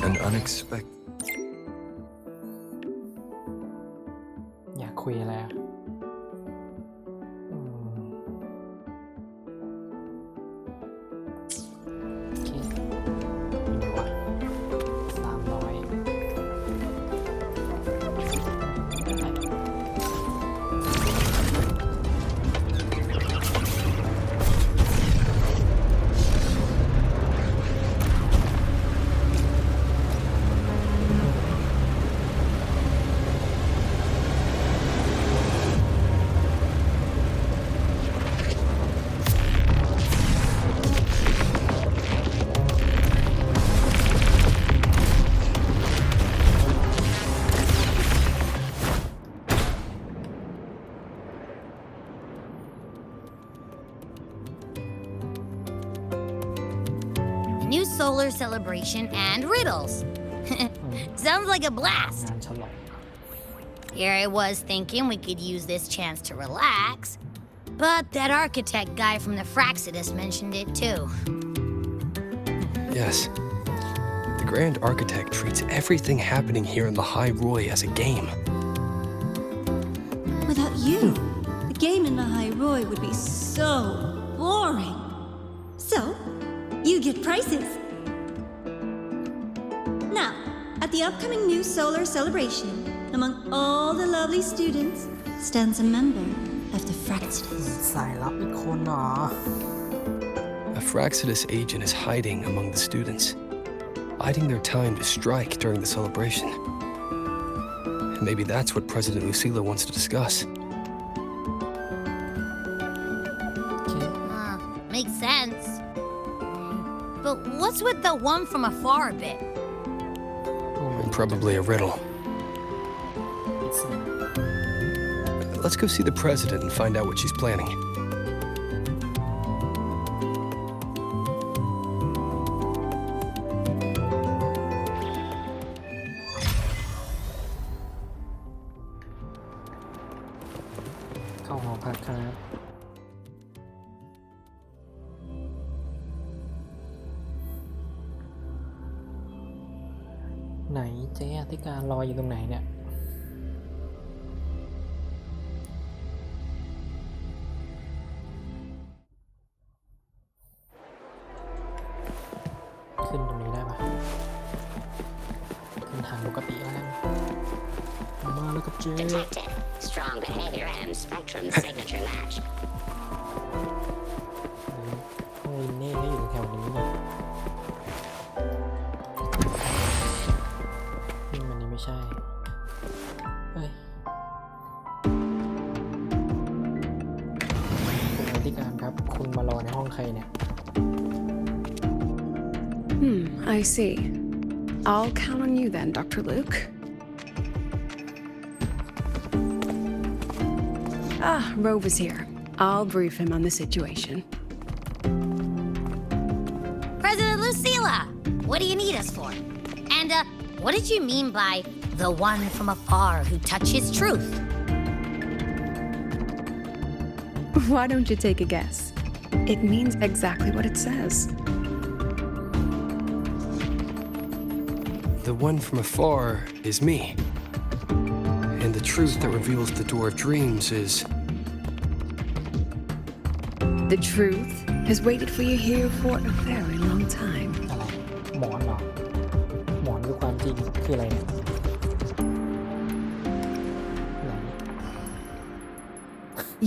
An unexpected. อยากคุยอะไรอ่ะโอเคยังไงวะ300 New solar celebration and riddles. Sounds like a blast. งานฉลอง Here I was thinking we could use this chance to relax. But that architect guy from the Fraxidus mentioned it too. Yes. The Grand Architect treats everything happening here in the High Roy as a game. Without you, the game in the High Roy would be so boring. So, you get prizes. Now, at the upcoming new solar celebration, among all the lovely students, stands a member of the Fraxidus. สายลับอีกคนเหรอ A Fraxidus agent is hiding among the students, biding their time to strike during the celebration. Maybe that's what President Lucila wants to discuss. โอเค Makes sense. But what's with the one from afar bit? Probably a riddle. Let's go see the president and find out what she's planning. เข้าหอพักครับ ไหนเจ๊อธิการรออยู่ตรงไหนเนี่ย ขึ้นตรงนี้ได้ปะขึ้นทางปกติแล้วกันมาแล้วกับเจ๊ Detected. Strong behavior and spectrum signature match. ห้องลินเน่ก็อยู่แถวนี้นี่มันนี่ไม่ใช่เฮ้ยคุณอธิการครับ คุณมารอในห้องใครเนี่ย I see. I'll count on you then, Dr. Luke. Rove is here. I'll brief him on the situation. President Lucila, what do you need us for? And, what did you mean by the one from afar who touches truth? Why don't you take a guess? It means exactly what it says. The one from afar is me. And the truth that reveals the door of dreams is... The truth has waited for you here for a very long time. อะไร หมอนเหรอ หมอนคือความจริงคืออะไรเนี่ยไหน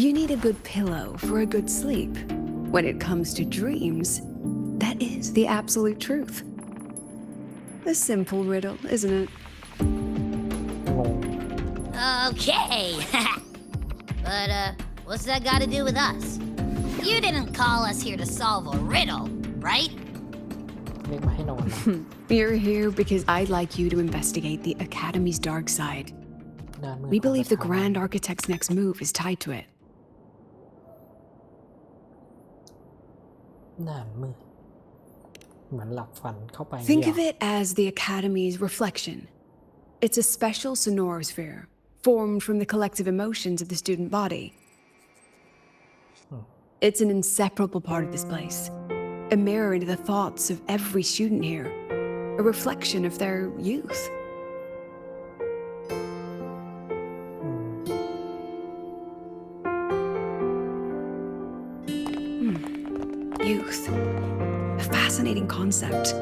You need a good pillow for a good sleep. When it comes to dreams, that is the absolute truth. A simple riddle, isn't it? งง Okay. But, what's that got to do with us? You didn't call us here to solve a riddle, right? เรียกมาให้นอนเหรอ You're here because I'd like you to investigate the Academy's dark side. ด้านมืด We ของ believe ส the ถาบัน Grand Architect's next move is tied to it. ด้านมืดเหมือนหลับฝันเข้าไป Think เนี่ย of it as the Academy's reflection. It's a special sonorosphere formed from the collective emotions of the student body. It's an inseparable part of this place, a mirror into the thoughts of every student here. a reflection of their youth. Youth. A fascinating concept.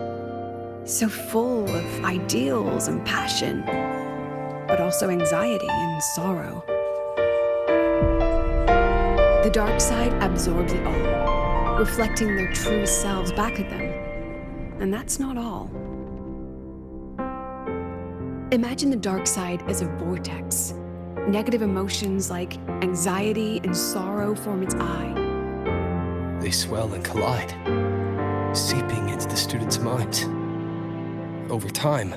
So full of ideals and passion, but also anxiety and sorrow. The dark side absorbs it all, reflecting their true selves back at them. And that's not all. Imagine the dark side as a vortex. Negative emotions like anxiety and sorrow form its eye. They swell and collide, seeping into the students' minds. Over time,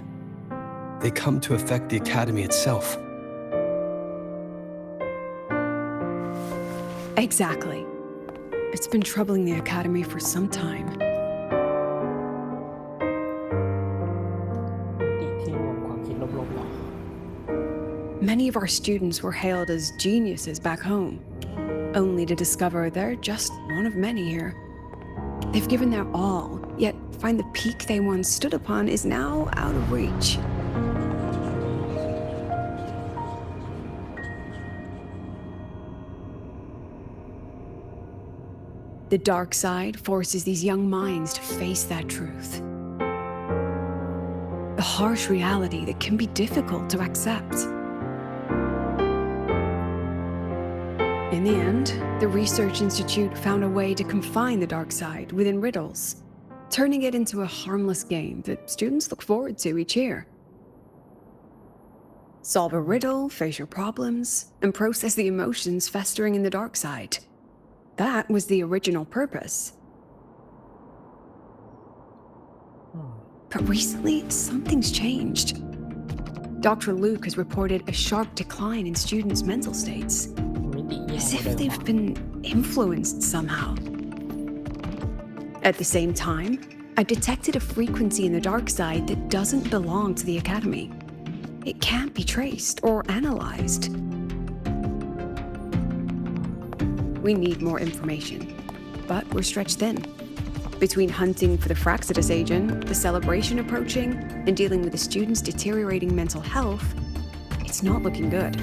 they come to affect the academy itself. Exactly. It's been troubling the academy for some time. ติที่รวมความคิดลบๆเหรอ Many of our students were hailed as geniuses back home, only to discover they're just one of many here. They've given their all, yet find the peak they once stood upon is now out of reach. The dark side forces these young minds to face that truth. The harsh reality that can be difficult to accept. In the end, the Research Institute found a way to confine the dark side within riddles, turning it into a harmless game that students look forward to each year. Solve a riddle, face your problems, and process the emotions festering in the dark side. That was the original purpose. But recently, something's changed. Dr. Luke has reported a sharp decline in students' mental states, มิติแย่ as กว่า if เดิม they've been influenced somehow. At the same time, I detected a frequency in the dark side that doesn't belong to the academy. It can't be traced or analyzed. We need more information, but we're stretched thin. Between hunting for the Fraxidus agent, the celebration approaching, and dealing with the students' deteriorating mental health, it's not looking good.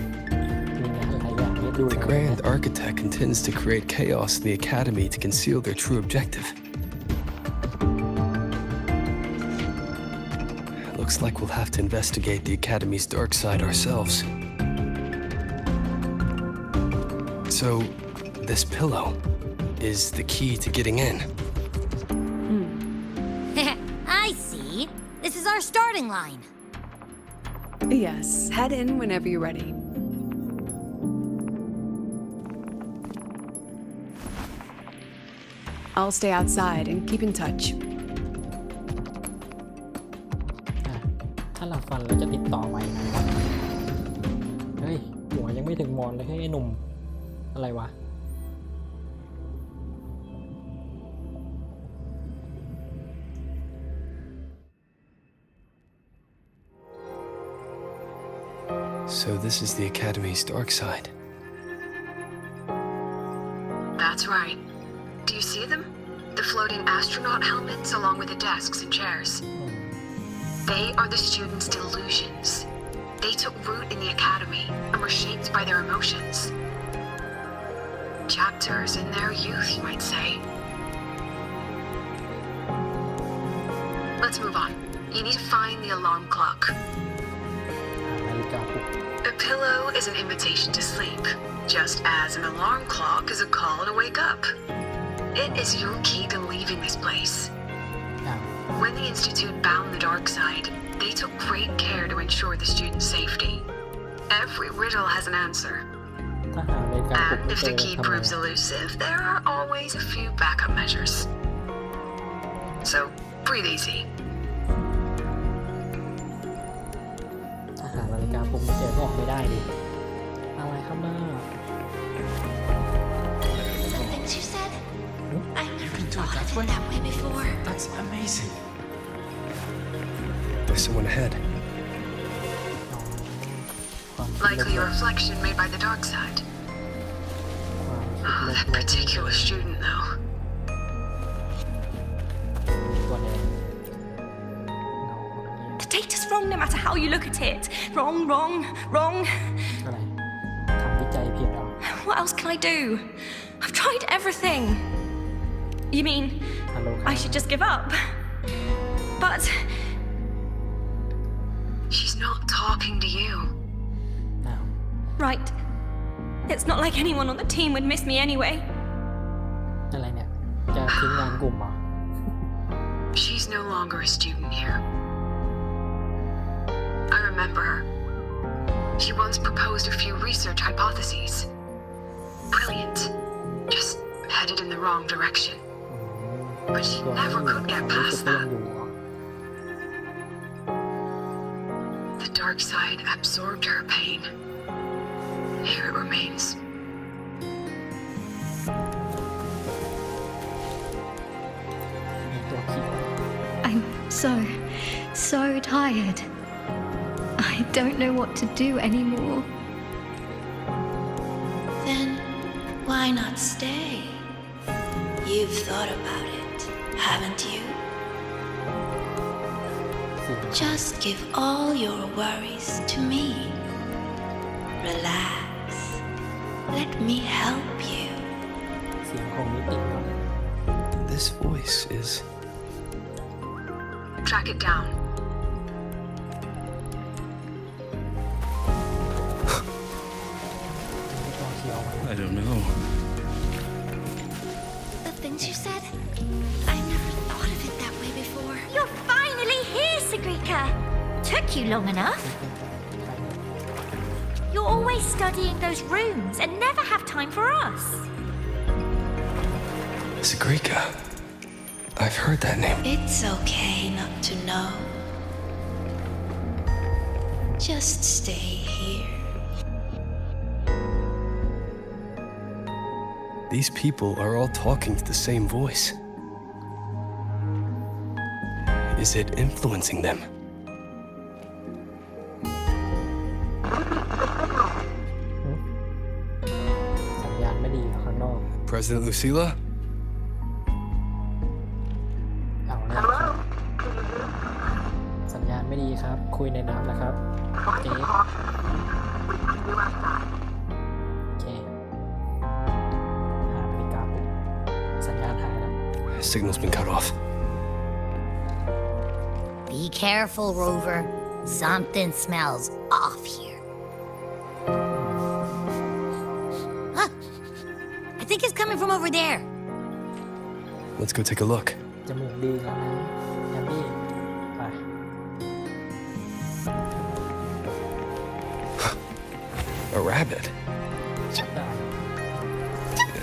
มีงานหลายอย่างให้ดู The Grand Architect intends to create chaos in the academy to conceal their true objective. Looks like we'll have to investigate the academy's dark side ourselves. So, this pillow is the key to getting in. I see. This is our starting line. Yes, head in whenever you're ready. I'll stay outside and keep in touch. อ่ะถ้าหลับฟันเราจะติดต่อไปนะครับเฮ้ยหัวยังไม่ถึงมอนเลยให้ไอ้หนุ่มอะไรวะ So this is the academy's dark side. That's right. Do you see them? The floating astronaut helmets along with the desks and chairs. They are the students' delusions. They took root in the academy and were shaped by their emotions. Chapters in their youth, you might say. Let's move on. You need to find the alarm clock. นาฬิกาปลุก A pillow is an invitation to sleep, just as an alarm clock is a call to wake up. It is your key to leaving this place. อ่ะ When the Institute bound the dark side, they took great care to ensure the students' safety. Every riddle has an answer. ถ้าหานาฬิกาปลุก And ไม่ if เจ the อ key ทำไง proves elusive, there are always a few backup measures. So, breathe easy. ถ้าหานาฬิกาปลุกไม่เจอก็ออกไม่ได้ดิอะไรครับน้า The things you said, I never can do it thought that of way? it that way before. That's amazing. There's someone ahead. ความคิด Likely a ลบ reflection made by the dark side. ความคิด Oh, that ลบ particular student, though. ตัวแดงเงา fate is wrong no matter how you look at it. Wrong, wrong, wrong. อะไรทำวิจัยผิดเหรอ What else can I do? I've tried everything. You mean ฮัลโหล I should just give up? But She's not talking to you. อ้าว right. It's not like anyone on the team would miss me anyway. อะไรเนี่ย จะทิ้งงานกลุ่มเหรอ She's no longer a student here. I remember her. She once proposed a few research hypotheses. Brilliant. Just headed in the wrong direction. But she ตัวนี้ never อยู่ could ควา get มรู้สึก past ก็ยัง that. อยู่เหรอ The dark side absorbed her pain. Here it remains. มีตัวคิด I'm so tired. I don't know what to do anymore. Then why not stay? You've thought about it, haven't you? เสียง Just give all your worries to me. Relax. Let me help you. เสียงของมิติก่อน This voice is... Track it down. มีตัวเขียวไหม I don't know. The things you said, I never thought of it that way before. You're finally here, Sagrika. Took you long enough. You're always studying those rooms and never have time for us. Sagrika. I've heard that name. It's okay not to know. Just stay here. These people are all talking to the same voice. Is it influencing them? สัญญาณไม่ดีข้างนอก President Lucilla? เอาแล้วครับสัญญาณไม่ดีครับ คุยในน้ำนะครับเจ๊โอเค5 นาฬิกาปุ๊บสัญญาณหายแล้ว Signal's been cut off. Be careful, Rover. Something smells off here. Huh. I think it's coming from over there. Let's go take a look. จมูกดีแล้วนะแอมบี้ไป A rabbit. ได้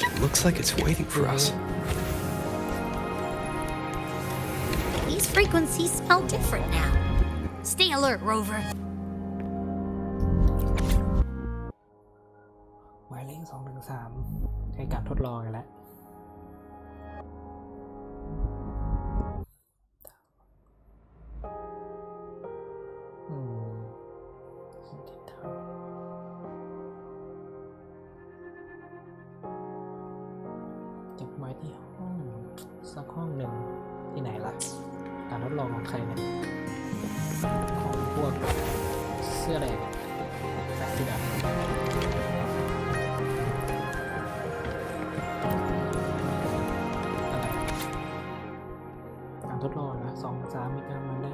It looks like it's waiting for us. These frequencies smell different now. Stay alert, Rover. หมายเลข2-3ให้การทดลองกันแล้วทิศทางเก็บไว้ที่ห้องสักห้องหนึ่งที่ไหนล่ะ การทดลองของใครเนี่ย ของพวกเสื้อแดงแฟนสีดำอะไรการทดลองนะ2-3มีการมาได้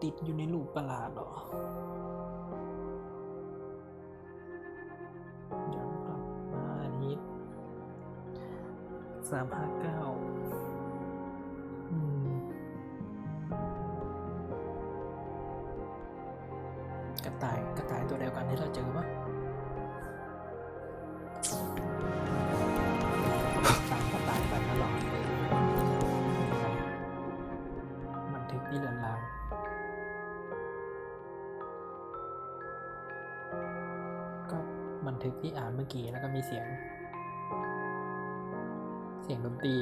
ติดอยู่ในลูกประหลาดเหรอย้อนกลับมานิด359กระต่ายตัวเดียวกันที่เราเจอปะตามกระต่ายไปตลอดบันทึกที่เรือนรางก็บันทึกที่อ่านเมื่อกี้แล้วก็มีเสียงดนตรี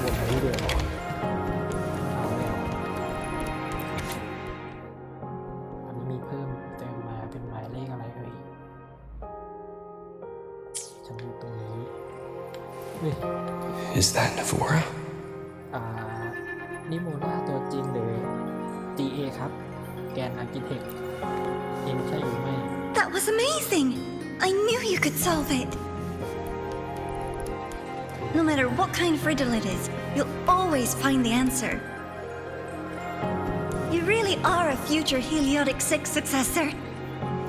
วนไปเรื่อยๆเอาแล้ว Is that Navora? อ่านิโมนาตัวจริงหรือ GA ครับ แกนอาร์คิเทคเองใช่หรือไม่ That was amazing! I knew you could solve it! No matter what kind of riddle it is, you'll always find the answer. You really are a future Heliotic 6 successor.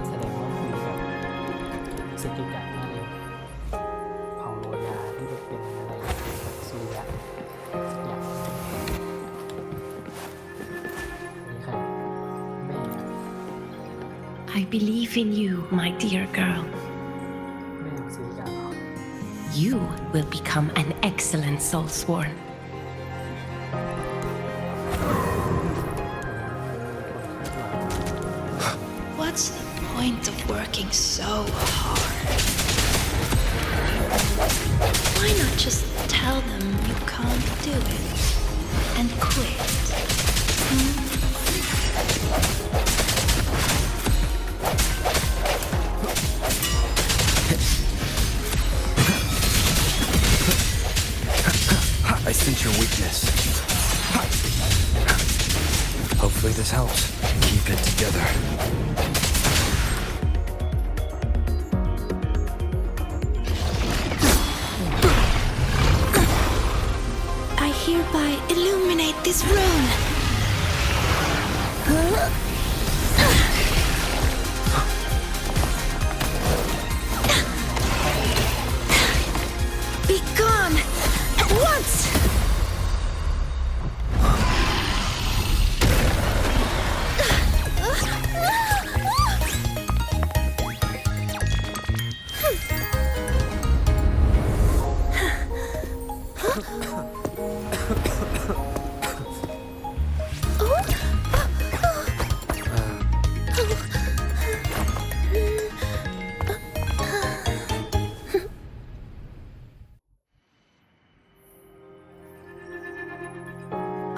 แสดงว่าคุยกับสกิกะนั่นเองเผ่าโรยาที่เป็นอะไรซูยะสักอย่างนี่ใครแม่ I believe in you, my dear girl. แม่ของซูยะ You will become an excellent soulsworn. What's the point of working so hard? Why not just tell them you can't do it and quit? I sense your weakness. Hopefully this helps. Keep it together. I hereby illuminate this rune. Be gone at once!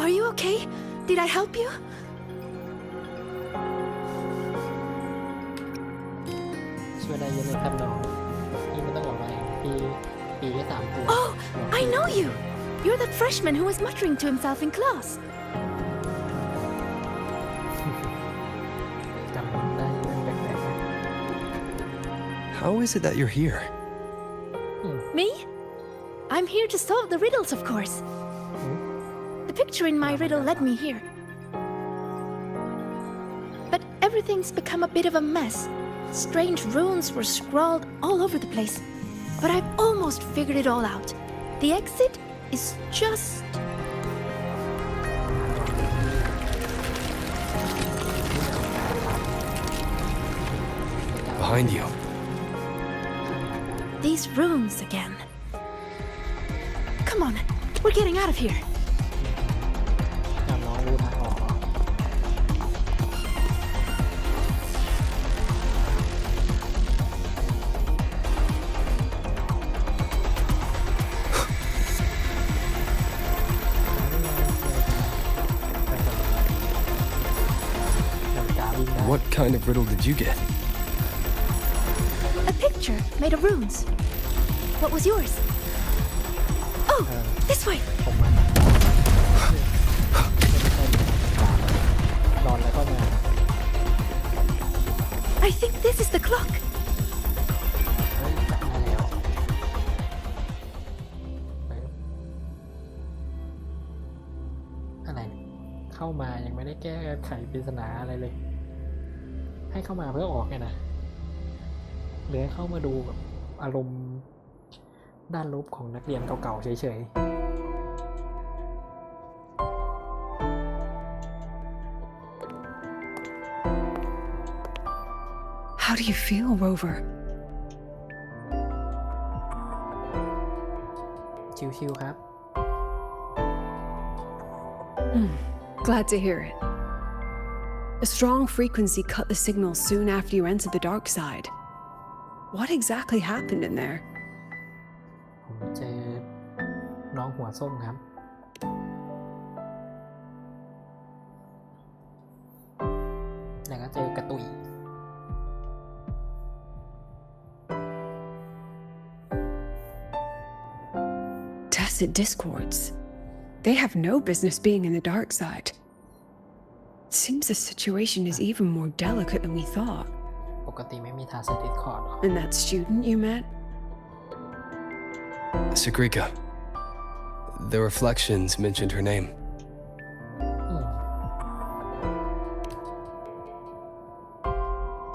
Are you okay? Did I help you? ช่วยได้เยอะเลยครับน้องพี่ไม่ต้องบอกอะไรปีได้3 ตัว Oh, I know you! You're that freshman who was muttering to himself in class. จำได้เรื่องแปลกๆนะ How is it that you're here? Me? I'm here to solve the riddles, of course. The picture in my riddle led me here. But everything's become a bit of a mess. Strange runes were scrawled all over the place. But I've almost figured it all out. The exit is just... Behind you. these runes again. Come on, we're getting out of here. จำน้องรู้ทางออกเหรอ What kind of riddle did you get? A picture made of runes. What was yours? Oh, this way. ผมมันนอนแล้วก็มา I think this is the clock. เฮ้ยจับได้แล้วอะไรเข้ามายังไม่ได้แก้ไขปริศนาอะไรเลย ให้เข้ามาเพื่อออกไงนะหรือให้เข้ามาดูแบบอารมณ์ด้านลบของนักเรียนเก่าๆเฉย How do you feel, Rover? ๆชิวๆครับ Glad to hear it. A strong frequency cut the signal soon after you entered the dark side. What exactly happened in there? ผมเจอน้องหัวส้มครับ แล้วก็เจอกระตุย opposite discords. They have no business being in the dark side. Seems the situation is even more delicate than we thought. ปกติไม่มีทางใส่ Discord หรอ And that student you met? Sigrika. The reflections mentioned her name.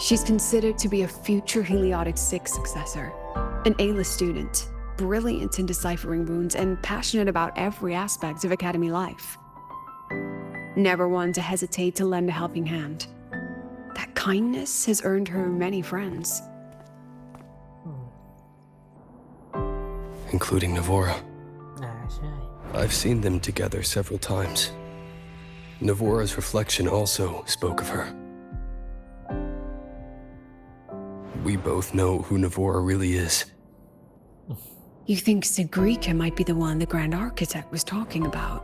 She's considered to be a future Heliotic 6 successor. An A-list student, brilliant in deciphering runes and passionate about every aspect of Academy life. Never one to hesitate to lend a helping hand. That kindness has earned her many friends. Including Navora. ใช่ I've seen them together several times. Navora's reflection also spoke of her. We both know who Navora really is. You think Sigrika might be the one the Grand Architect was talking about?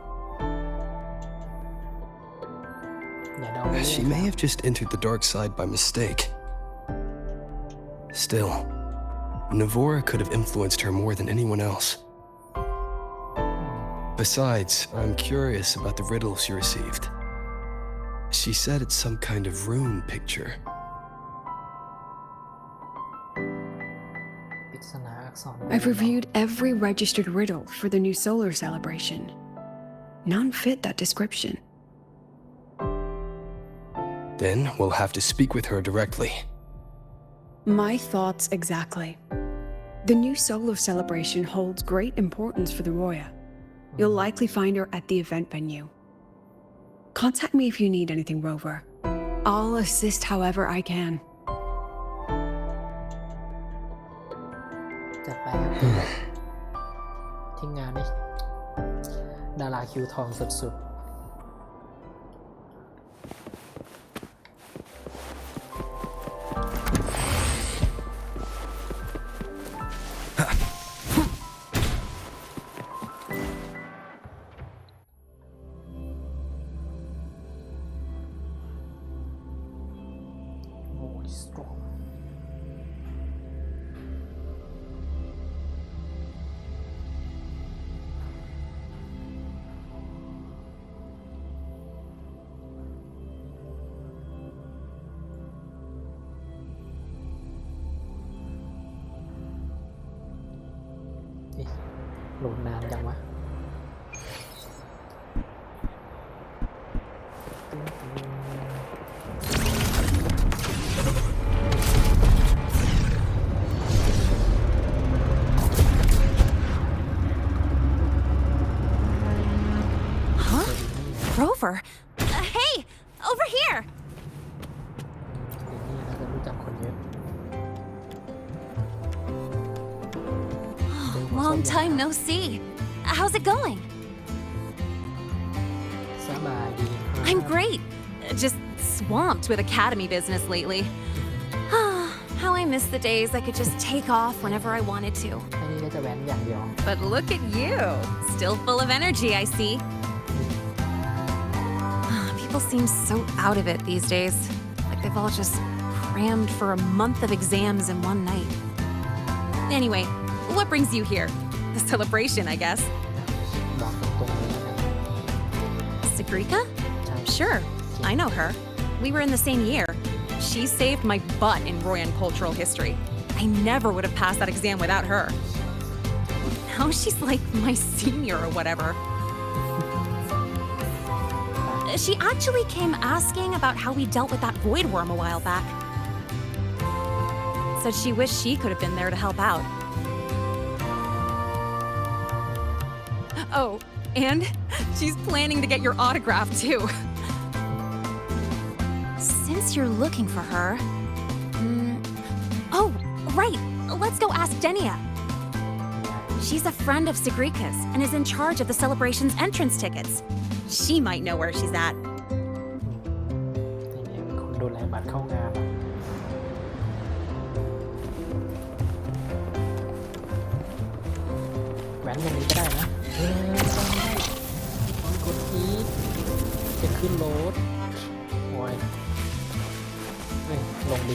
อย่าเดาเรื่อง She may have just entered the dark side by mistake. Still, Navora could have influenced her more than anyone else. Besides, I'm curious about the riddle she received. She said it's some kind of rune picture. ปริศนาอักษร I've reviewed every registered riddle for the new solar celebration. None fit that description. Then we'll have to speak with her directly. My thoughts exactly. The new solar celebration holds great importance for the Roya. You'll likely find her at the event venue. Contact me if you need anything, Rover. I'll assist however I can. จัดไปครับทิ้งงานนี่ดาราคิวทองสุดๆโอ้ยสตรอง โหลดนานจังวะ Rover! Hey! Over here! นี่น่าจะรู้จักคนเยอะ Long time no see. How's it going? สบายดี I'm great. Just swamped with Academy business lately. How I miss the days I could just take off whenever I wanted to. แค่นี้ก็จะแว้นอย่างเดียว But look at you. Still full of energy, I see. People seem so out of it these days. Like they've all just crammed for a month of exams in one night. Anyway, what brings you here? The celebration, I guess. บอกตรงๆเลยนะ Sigrika? ใช่ Sure, I know her. We were in the same year. She saved my butt in Royan cultural history. I never would have passed that exam without her. Now she's like my senior or whatever. She actually came asking about how we dealt with that void worm a while back. Said she wished she could have been there to help out. Oh, and she's planning to get your autograph too. Since you're looking for her... Oh, right. Let's go ask Denia. She's a friend of Sigrika's and is in charge of the celebration's entrance tickets. She might know where she's at. นี่เป็นคนดูแลบัตรเข้างานอะแหวนตรงนี้ก็ได้นะต้องได้ต้องกดอีทจะขึ้นรถโอ้ยเฮ้ยลงดิ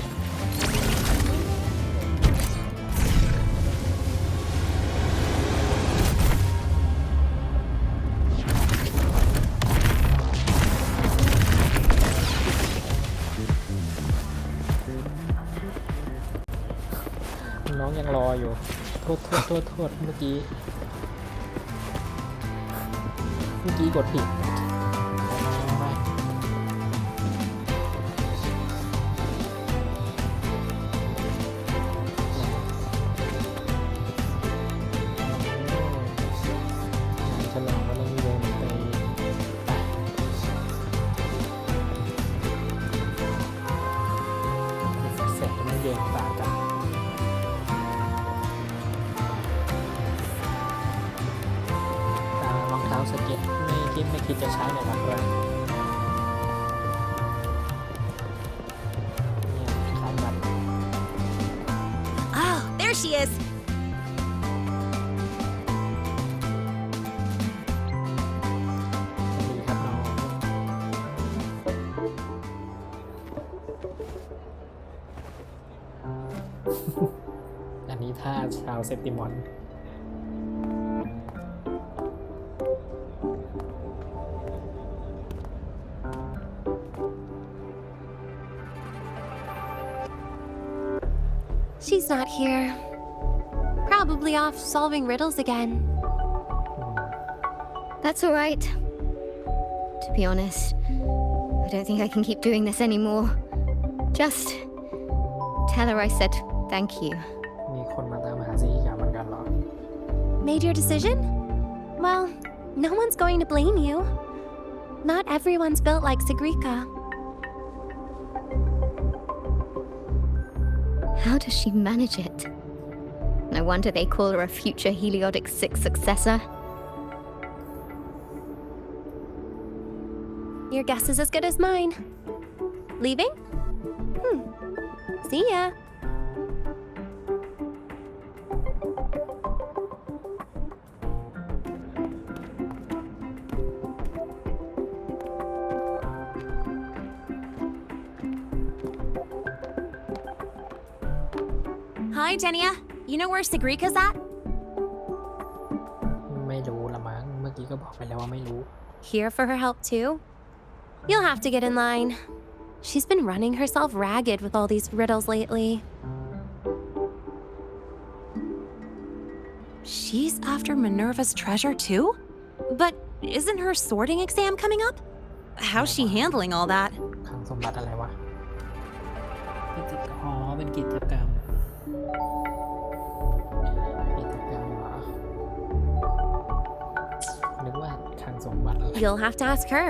รออยู่ โทษเมื่อกี้กดผิดไม่ฉลองว่าเรามีวงดนตรีเสร็จแล้วมันเย็นตากันรองเท้าสเก็ตไม่คิดจะใช้ในวันแรกเนี่ยขายบัตร Oh, there she is. ดีครับน้องอันนี้ท่าชาวเซปติมอน She's not here. Probably off solving riddles again. That's all right. To be honest, I don't think I can keep doing this anymore. Just tell her I said thank you. มีคนมาตามหาซีอีกเหมือนกันเหรอ Made your decision? Well, no one's going to blame you. Not everyone's built like Sigrika. How does she manage it? No wonder they call her a future Heliotic 6 successor. Your guess is as good as mine. Leaving? See ya. Hi, Denia. You know where Sigrika's at? ไม่รู้ละมั้งเมื่อกี้ก็บอกไปแล้วว่าไม่รู้ Here for her help too? You'll have to get in line. She's been running herself ragged with all these riddles lately. She's after Minerva's treasure too? But isn't her sorting exam coming up? How's she handling all that? คลังสมบัติอะไรวะเป็นกิจกรรมเหรอ นึกว่าคลังสมบัติอะไร You'll have to ask her.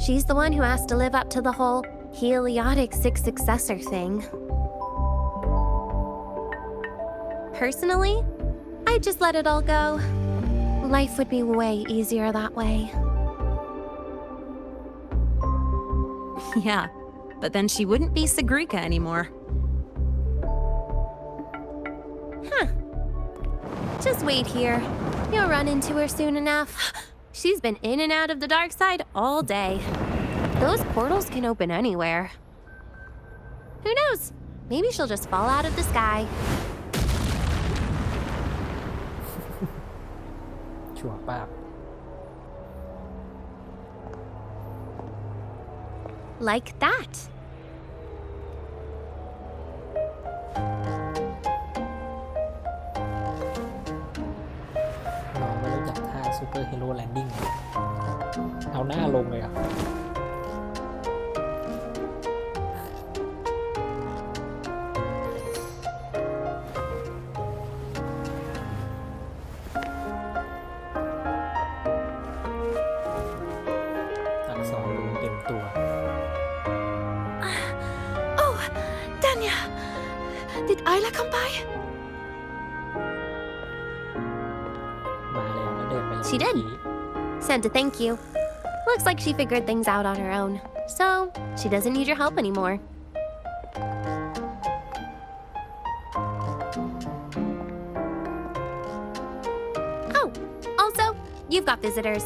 She's the one who has to live up to the whole Heliotic 6 successor thing. Personally, I'd just let it all go. Life would be way easier that way. Yeah, but then she wouldn't be Sigrika anymore. Just wait here. You'll run into her soon enough. She's been in and out of the dark side all day. Those portals can open anywhere. Who knows? Maybe she'll just fall out of the sky. ชัวร์ป้าบ Like that. น้องไม่รู้จักท่าซูเปอร์ฮีโร่แลนดิ้งเอาหน้าลงเลยอ่ะ อักษรลงเต็มตัว Oh, Danya! Did Isla come by? มาแล้วแล้วเดินไปอย่าง She did. เมื่อกี้ Sent a thank you. Looks like she figured things out on her own. So, she doesn't need your help anymore. Oh, also, you've got visitors.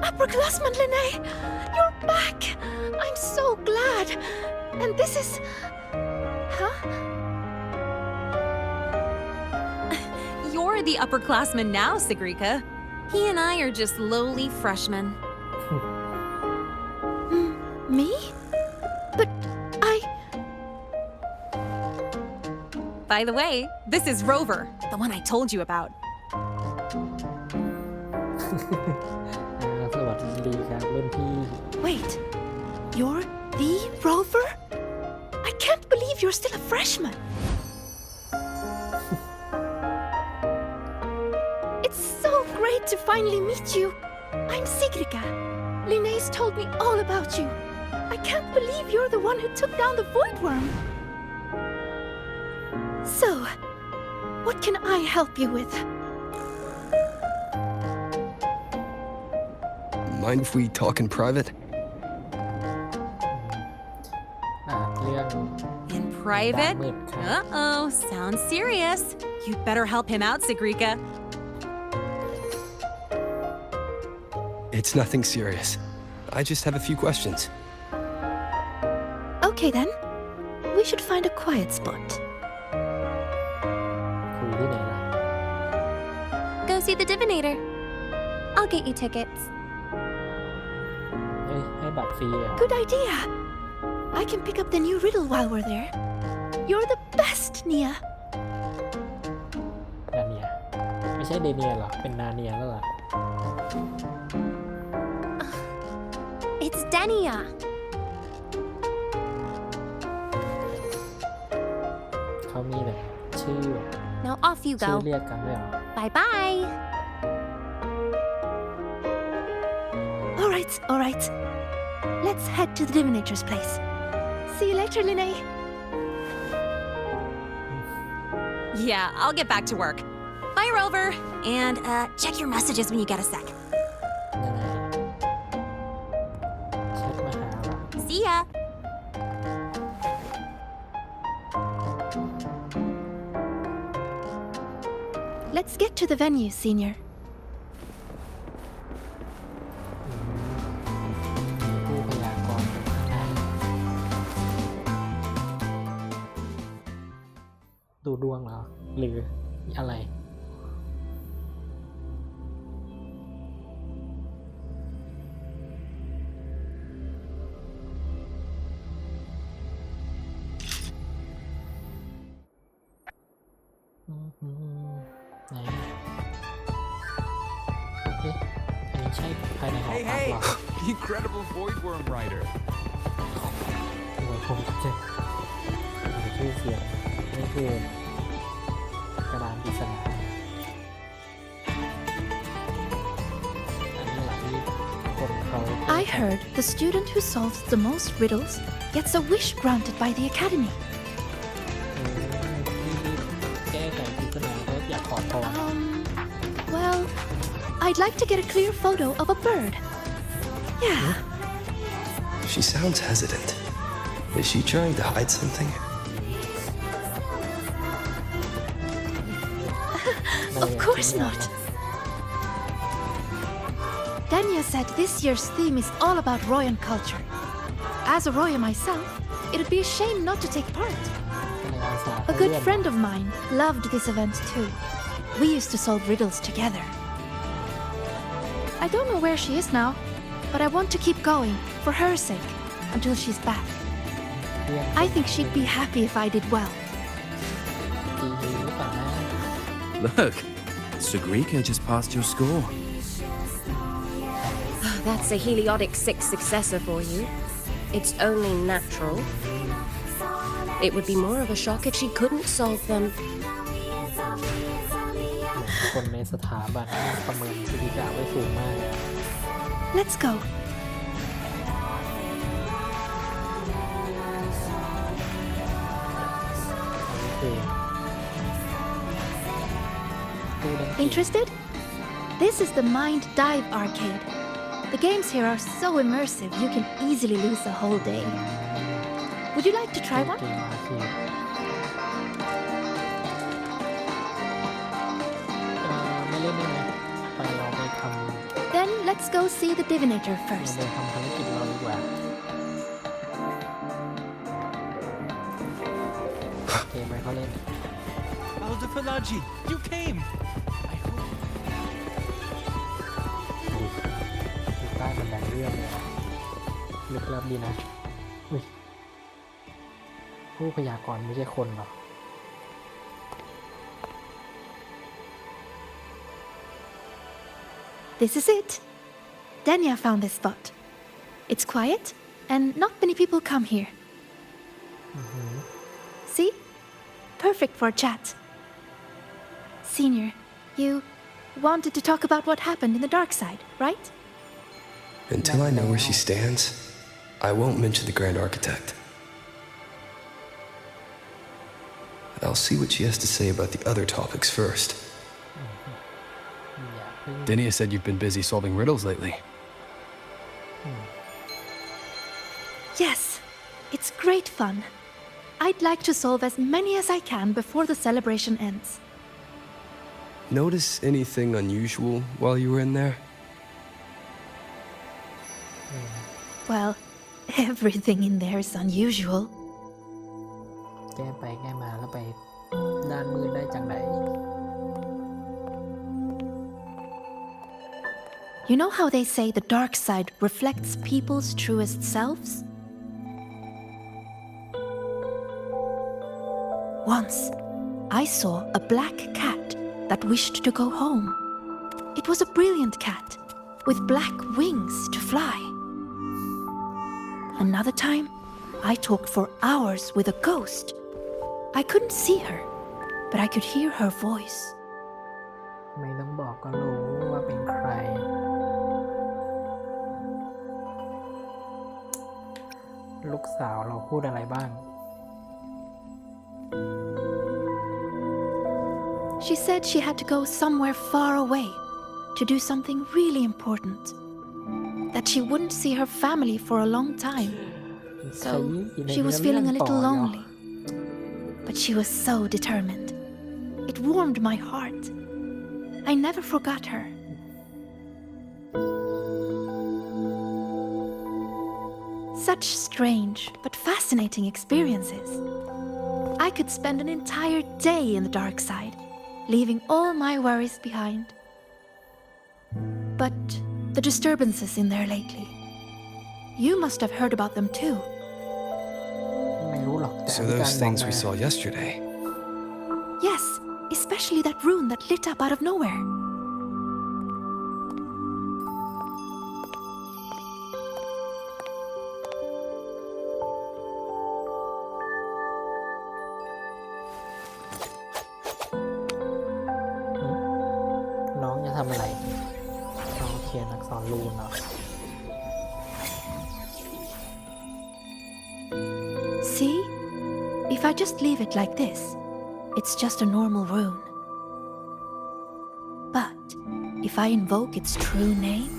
Upperclassman Linnae! You're back! I'm so glad! And this is... Huh? You're the upperclassman now, Sigrika. He and I are just lowly freshmen. Me? But I... By the way, this is Rover, the one I told you about. สวัสดีครับรุ่นพี่ Wait, you're the Rover? I can't believe you're still a freshman. It's so great to finally meet you. I'm Sigrika. Linnaeus told me all about you. I can't believe you're the one who took down the void worm. So, what can I help you with? Mind if we talk in private? เรื่อง In private? มืดครับ Uh-oh, sounds serious. You'd better help him out, Sigrika. It's nothing serious. I just have a few questions. Okay then. We should find a quiet spot. คุยที่ไหนล่ะ Go see the divinator. I'll get you tickets. เฮ้ยให้บัตรฟรีเหรอ Good idea. I can pick up the new riddle while we're there. You're the best, Nia. นาเนียไม่ใช่เดเนียเหรอ เป็นนาเนียแล้วเหรอ It's Denia. เขามีแบบชื่อ Now off you ชื่อ go. เรียกกันด้วยเหรอ Bye bye. All right. Let's head to the divinator's place. See you later, Linnae. Yeah, I'll get back to work. Bye, Rover. And check your messages when you get a sec. ยังไงแชทมาหาเหรอ See ya. Let's get to the venue, Senior. ผู้พยากรณ์ดูดวงเหรอ หรืออะไร ไหนเอ๊ะอันนี้ใช่ภายในหอพักเหรอ The incredible void worm rider. โอ้ยผมจะชื่อเสียงนี่คือกระดานปริศนาอันนี้แหละที่คนเขา I heard the student who solves the most riddles gets a wish granted by the academy. แก้ไขปริศนาแล้วอยากขอพร Well, I'd like to get a clear photo of a bird. Yeah. She sounds hesitant. Is she trying to hide something? Of course not. Dania said this year's theme is all about Royan culture. As a Roya myself, it'd be a shame not to take part. A good friend of mine loved this event too. We used to solve riddles together. I don't know where she is now, but I want to keep going, for her sake, until she's back. I think she'd be happy if I did well. Look, Sigrika just passed your score. That's a heliotic 6 successor for you. It's only natural. It would be more of a shock if she couldn't solve them. คนในสถาบันประเมินสิริกาไว้สูงมาก Let's go. อันนี้คือ Interested? This is the Mind Dive Arcade. The games here are so immersive you can easily lose a whole day. Would you like to try one? เกมอาร์เคดไม่เล่นได้ไหมไปเราไปทำ Then let's go see the divinator เรา first. ไปทำภารกิจเราดีกว่าเกมไปเขาเล่น Aldefalaji, you came. I hope อยู่ใต้บันไดเลื่อนเลยลึกลับดีนะอุ้ย ผู้พยากรณ์ไม่ใช่คนหรอ This is it. Danya found this spot. It's quiet, and not many people come here. See? Perfect for a chat. Senior, you wanted to talk about what happened in the dark side, right? Until I know where she stands, I won't mention the Grand Architect. I'll see what she has to say about the other topics first. Dinia said you've been busy solving riddles lately. Yes, it's great fun. I'd like to solve as many as I can before the celebration ends. Notice anything unusual while you were in there? Well, everything in there is unusual. แก้ไปแก้มาแล้วไปด้านมืดได้จังไหน You know how they say the dark side reflects people's truest selves? Once, I saw a black cat that wished to go home. It was a brilliant cat with black wings to fly. Another time, I talked for hours with a ghost. I couldn't see her, but I could hear her voice. ไม่ต้องบอกก็รู้ว่าเป็นใคร ลูกสาวเราพูดอะไรบ้าง She said she had to go somewhere far away to do something really important. That she wouldn't see her family for a long time. So she was feeling a little lonely. But she was so determined. It warmed my heart. I never forgot her. Such strange but fascinating experiences. I could spend an entire day in the dark side, leaving all my worries behind. But the disturbances in there lately. You must have heard about them too. ไม่รู้หรอกแต่ So มีการ those บอก things มา we saw yesterday. Yes, especially that rune that lit up out of nowhere. Hmm? น้องจะทำอะไร น้องเขียนอักษรรูนเหรอ See? If I just leave it like this, it's just a normal rune. But if I invoke its true name,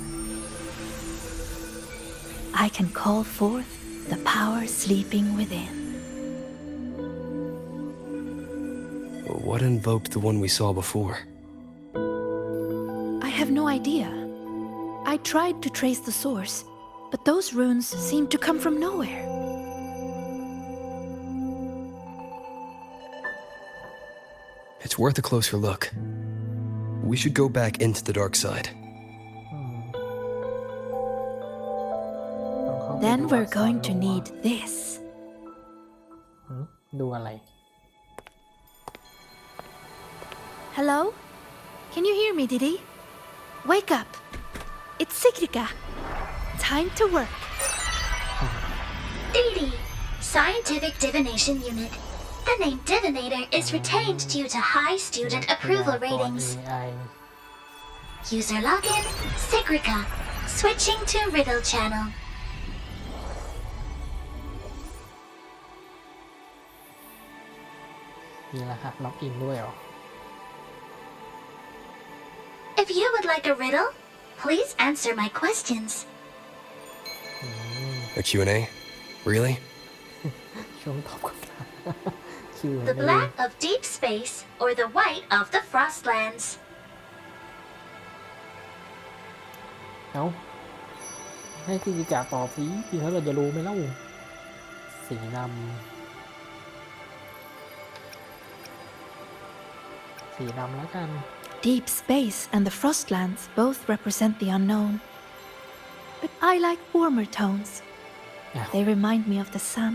I can call forth the power sleeping within. What invoked the one we saw before? I have no idea. I tried to trace the source, but those runes seemed to come from nowhere. It's worth a closer look. We should go back into the dark side. Then we're going to need this. ดูอะไร Hello? Can you hear me, Didi? Wake up. It's Sigrika. Time to work. Didi, Scientific Divination Unit. The name Divinator is retained due to high student approval ratings. AI User login, Sigrika. Switching to Riddle Channel.มีรหัสล็อกอินด้วยเหรอ If you would like a riddle, please answer my questions. A Q&A? Really? ช่วงตอบคำถาม Q&A The black of deep space or the white of the frostlands? เอ้า ให้พี่วิจารณ์ตอบสิพี่เขาเราจะรู้ไหมเล่า สีดำ สีดำแล้วกัน Deep space and the frostlands both represent the unknown. But I like warmer tones. They remind me of the sun.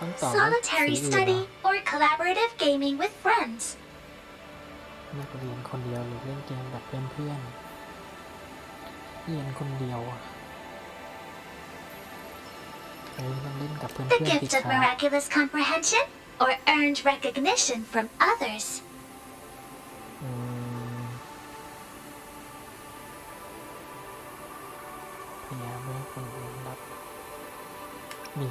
ต้องตอบว่า solitary สีอื่นเหรอ study, or collaborative gaming with friends. นักเรียนคนเดียวหรือเล่นเกมกับเพื่อนๆเรียนคนเดียวอะเฮ้ยต้องเล่นกับเพื่อน The ๆสิ gift ค of รับ miraculous comprehension, or earned recognition from others. อืมพยายามไม่ให้คนอื่นรับนี่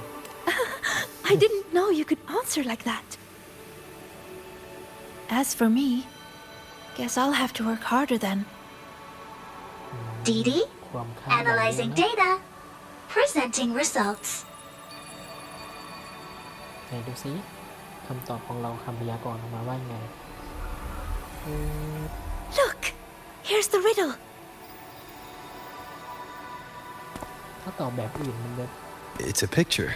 I didn't know you could answer like that. As for me, guess I'll have to work harder then. Dee Dee, ความคาดหวังเยอะ analyzing นะ data, presenting results. ไหนดูซิคำตอบของเราคำพยากรณ์ออกมาว่าไง Look! Here's the riddle. ถ้าตอบแบบอื่นมันจะ It's a picture.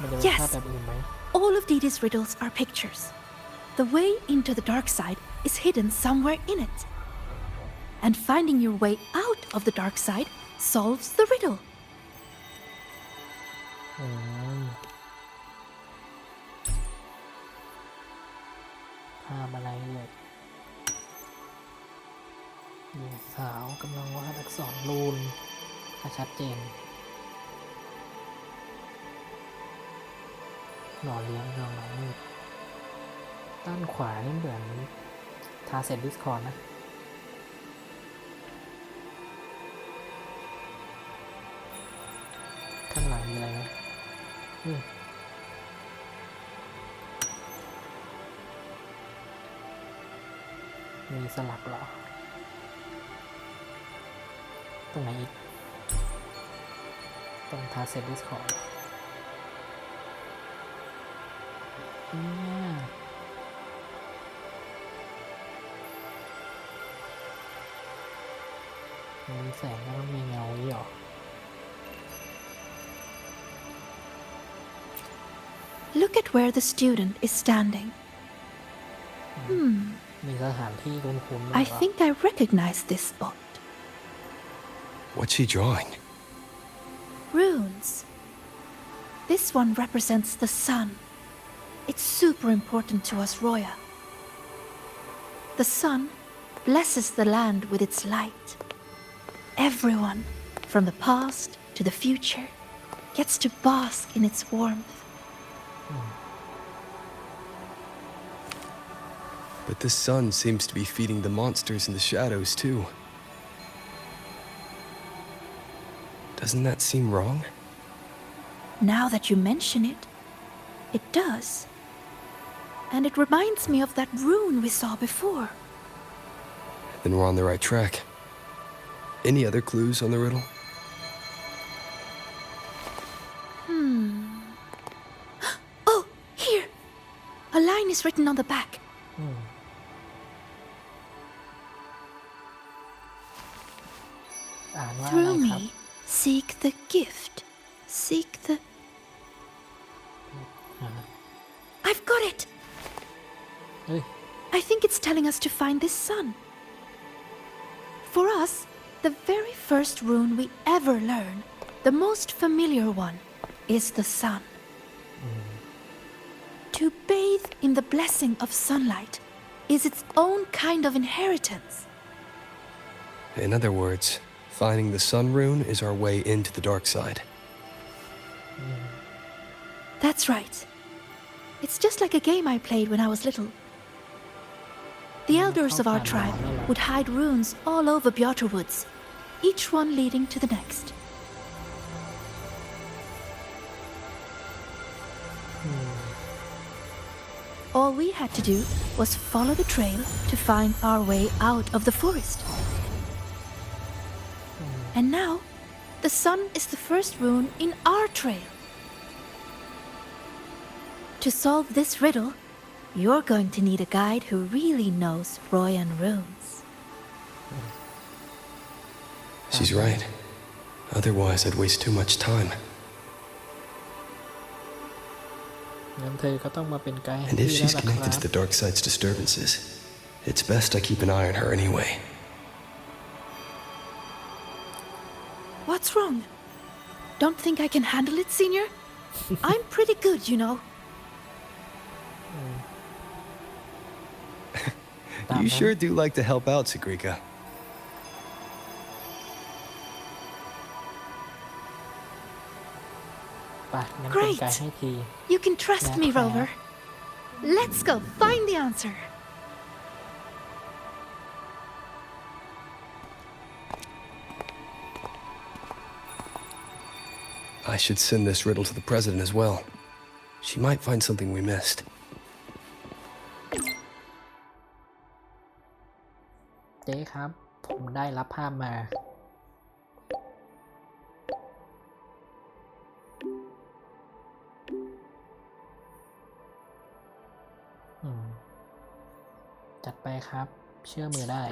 มันจะเป็น Yes. ภาพแบบอื่นไหม All of Didi's riddles are pictures. The way into the dark side is hidden somewhere in it. And finding your way out of the dark side solves the riddle. อืมภาพอะไรเลยหญิงสาวกำลังวาดอักษรรูนให้ชัดเจนหล่อเลี้ยงเงาหลังมืดด้านขวานี่เหมือนทาเซตดิสคอร์ดนะข้างหลังมีอะไรไหมมีสลักเหรอตรงไหนอีกตรงทาเซตดิสคอร์ดเนี่ยมีแสงแล้วก็มีเงาอีกเหรอ Look at where the student is standing. มีสถานที่คุ้นๆ I think I recognize this spot. What's she drawing? Runes. This one represents the sun. It's super important to us, Roya. The sun blesses the land with its light. Everyone, from the past to the future, gets to bask in its warmth. But the sun seems to be feeding the monsters in the shadows, too. Doesn't that seem wrong? Now that you mention it, it does. And it reminds me of that rune we saw before. Then we're on the right track. Any other clues on the riddle? Oh, here! A line is written on the back. อ่านว่าอะไร Through ครับ me, seek the gift. Seek the... I've got it! เฮ้ย I think it's telling us to find this sun. For us, the very first rune we ever learn, the most familiar one, is the sun. To bathe in the blessing of sunlight is its own kind of inheritance. In other words, finding the sun rune is our way into the dark side. That's right. It's just like a game I played when I was little. The elders of our tribe would hide runes all over Bjorter Woods, each one leading to the next. All we had to do was follow the trail to find our way out of the forest. And now, the sun is the first rune in our trail. To solve this riddle, you're going to need a guide who really knows Royan runes. She's right. Otherwise, I'd waste too much time. งั้นเธอก็ต้องมาเป็นไกด์ให้ And พี่ if แล้ว she's ล่ะค connected รั to บ the dark side's disturbances, it's best I keep an eye on her anyway. What's wrong? Don't think I can handle it, Senior? I'm pretty good, you know. You sure do like to help out, Sagrika. ไปงั้นเป็นไกด์ให้ที You can trust me, That's fair. Rover. Let's go find the answer. I should send this riddle to the president as well. She might find something we missed. เจ๊ครับ ผมได้รับภาพมา จัดไปครับ เชื่อมือได้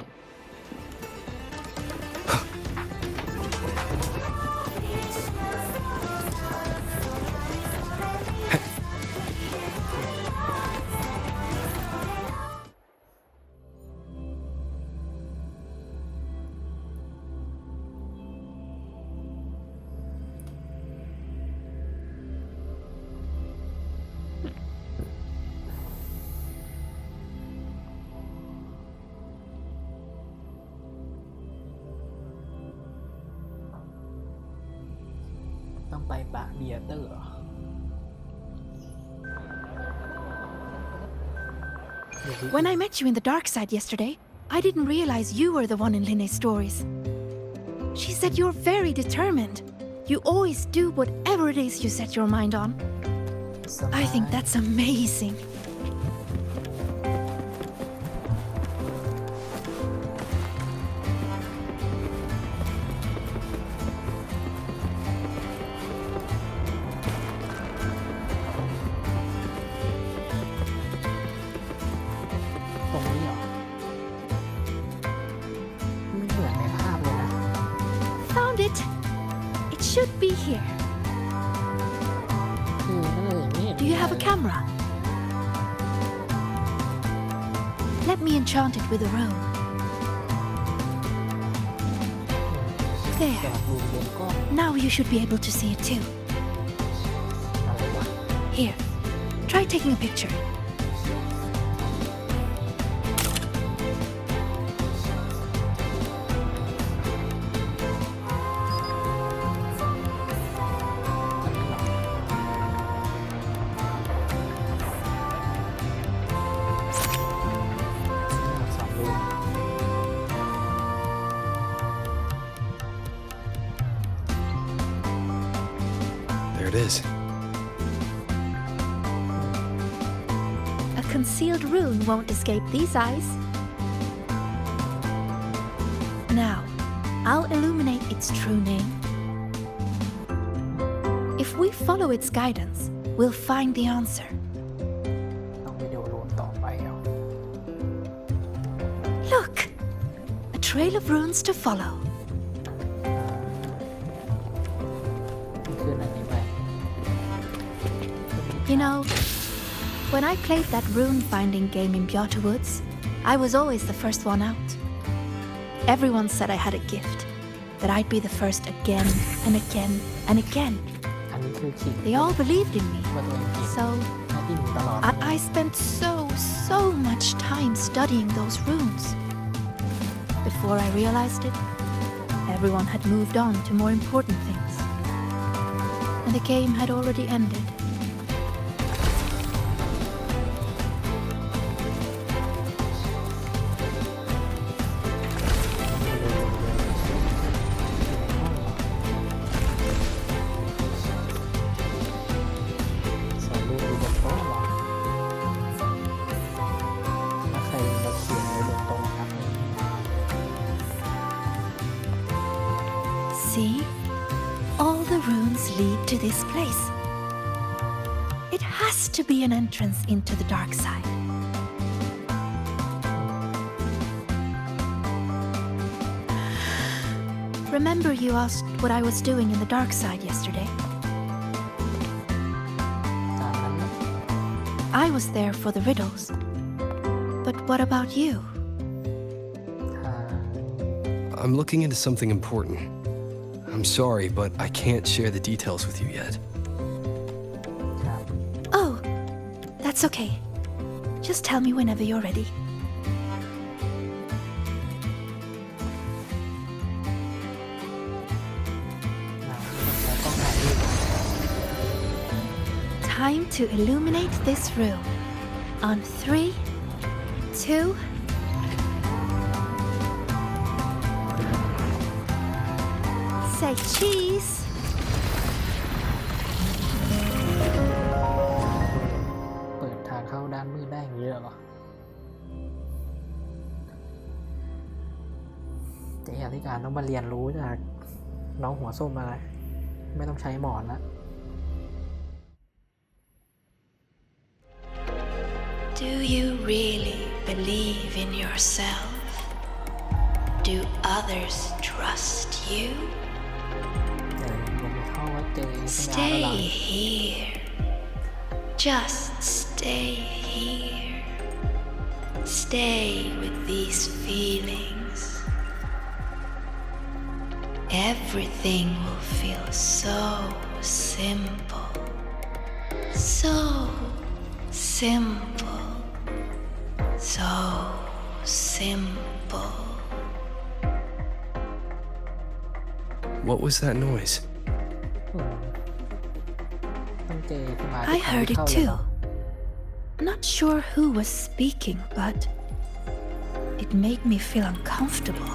ต้องไปบาร์เบียเตอร์ When I met you in the dark side yesterday, I didn't realize you were the one in Linne's stories. She said you're very determined. You always do whatever it is you set your mind on. I think that's amazing. Found it. It should be here. Do you have a camera? Let me enchant it with a rune. There. Now you should be able to see it too. Here. Try taking a picture. There it is. A concealed rune won't escape these eyes. Now, I'll illuminate its true name. If we follow its guidance, we'll find the answer. ต้องไปดูรูนต่อไปเอา Look! A trail of runes to follow. ขึ้นอันนี้ไป You know, when I played that rune finding game in Bjorta Woods, I was always the first one out. Everyone said I had a gift, that I'd be the first again and again and again. อันนี้คือขิง They all believed in me. ว่าตัวเองเก่ง So หน้าที่หนูตลอด I spent so much time studying those runes. Before I realized it, everyone had moved on to more important things. And the game had already ended. See? All the runes lead to this place. It has to be an entrance into the dark side. Remember you asked what I was doing in the dark side yesterday? I was there for the riddles. But what about you? I'm looking into something important. I'm sorry, but I can't share the details with you yet. It's okay. Just tell me whenever you're ready. Time to illuminate this room. On 3, 2. Say cheese. เปิดทางเข้าด้านมืดได้อย่างนี้เหรอเจ๊อธิการต้องมาเรียนรู้จากน้องหัวส้มอะไรไม่ต้องใช้หมอนละ Do you really believe in yourself? Do others trust you? Stay here. Just stay here. Stay with these feelings. Everything will feel so simple. So simple. So simple. What was that noise? I heard it too. Not sure who was speaking, but it made me feel uncomfortable.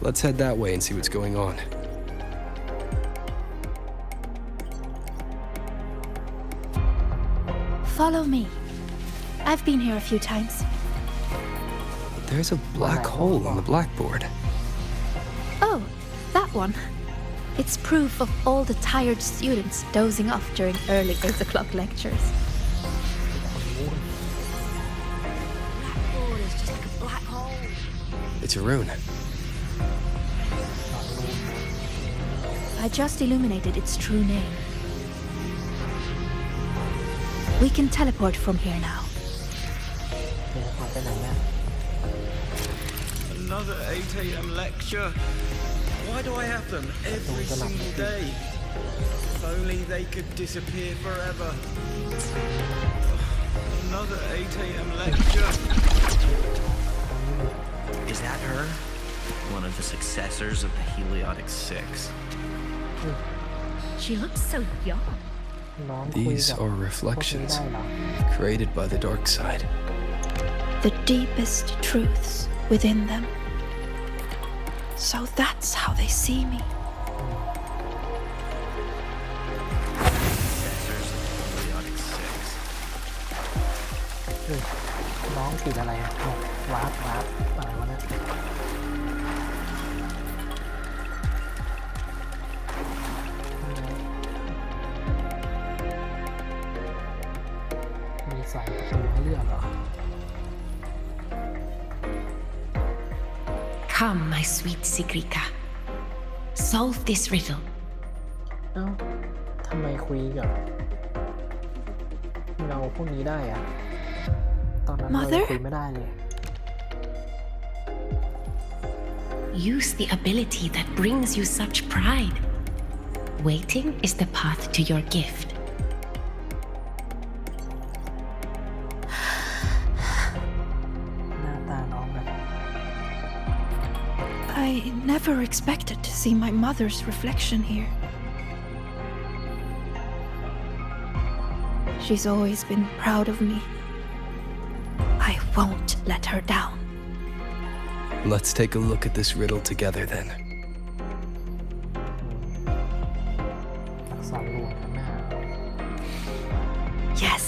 Let's head that way and see what's going on. Follow me. I've been here a few times. There's a black hole on the blackboard. Oh, that one. It's proof of all the tired students dozing off during early 8 o'clock lectures. It's a rune. I just illuminated its true name. We can teleport from here now. Another 8 a.m. lecture. Why do I have them every single day? If only they could disappear forever. Another 8 a.m. lecture. Is that her? One of the successors of the Heliotic Six. She looks so young. These are reflections created by the dark side. The deepest truths within them. So that's how they see me. Successors of the Heliotic Six. น้องติดอะไรอ่ะวาร์ปอะไรวะเนี่ยมีใส่ประตูให้เลือกเหรอ Come, my sweet Sigrika. Solve this riddle. เอ้าทำไมคุยกับเงาพวกนี้ได้อะตอนนั้นเราคุยไม่ได้เลย Use the ability that brings you such pride. Waiting is the path to your gift. I never expected to see my mother's reflection here. She's always been proud of me. I won't let her down. Let's take a look at this riddle together then. Yes.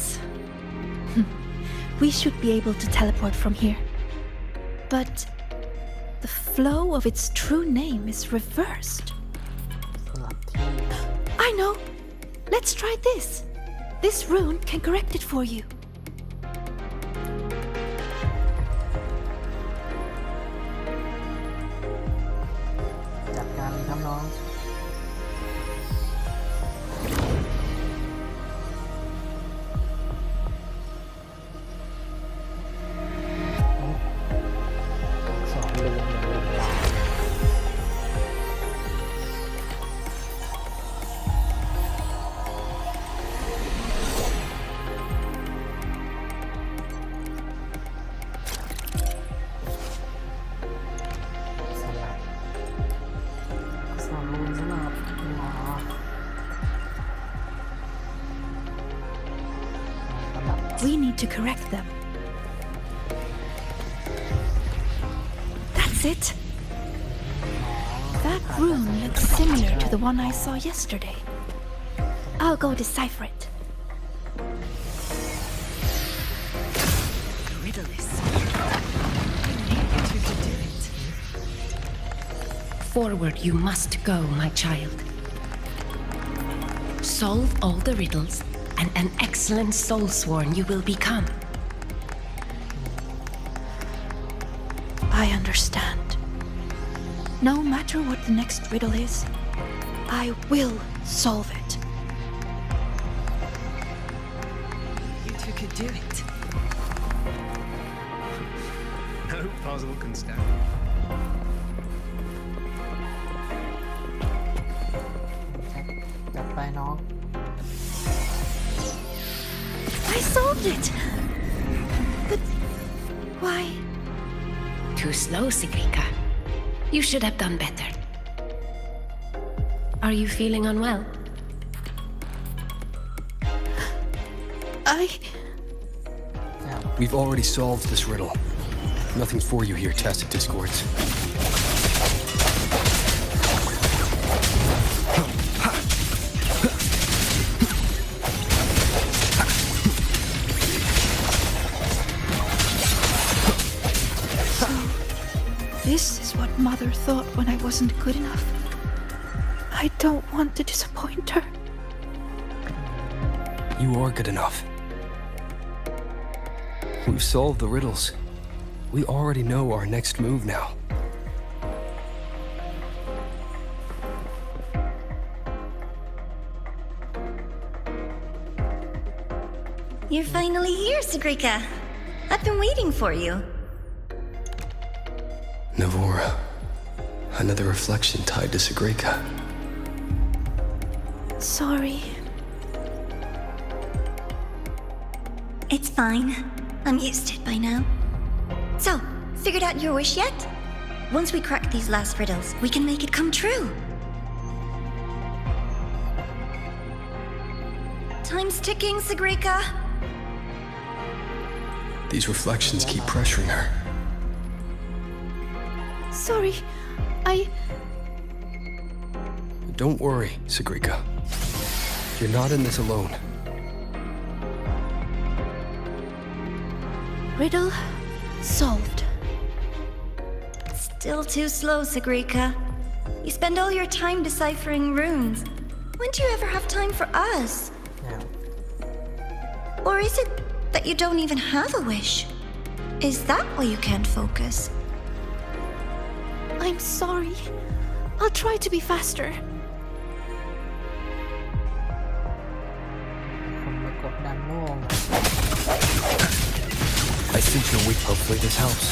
We should be able to teleport from here. But the flow of its true name is reversed. I know. Let's try this. This rune can correct it for you. จัดการเลยครับน้อง สอนเรียนอย่างเรียนยาว We need to correct them. That's it. That room looks similar to the one I saw yesterday. I'll go decipher it. Forward you must go, my child. Solve all the riddles, and an excellent soulsworn you will become. I understand. No matter what the next riddle is, I will solve it. You two could do it. No puzzle can stand. I solved it! But why? Too slow, Sigrika. You should have done better. Are you feeling unwell? We've already solved this riddle. Nothing for you here, Tacit Discords. This is what Mother thought when I wasn't good enough. I don't want to disappoint her. You are good enough. We've solved the riddles. We already know our next move now. You're finally here, Sigrika. I've been waiting for you. Navora. Another reflection tied to Sigrika. Sorry. It's fine. I'm used to it by now. So, figured out your wish yet? Once we crack these last riddles, we can make it come true. Time's ticking, Sigrika. These reflections keep pressuring her. Sorry, Don't worry, Sigrika. You're not in this alone. Riddle solved. Still too slow, Sigrika. You spend all your time deciphering runes. When do you ever have time for us? Or is it that you don't even have a wish? Is that why you can't focus? I'm sorry. I'll try to be faster. I think you're weak. Hopefully this helps.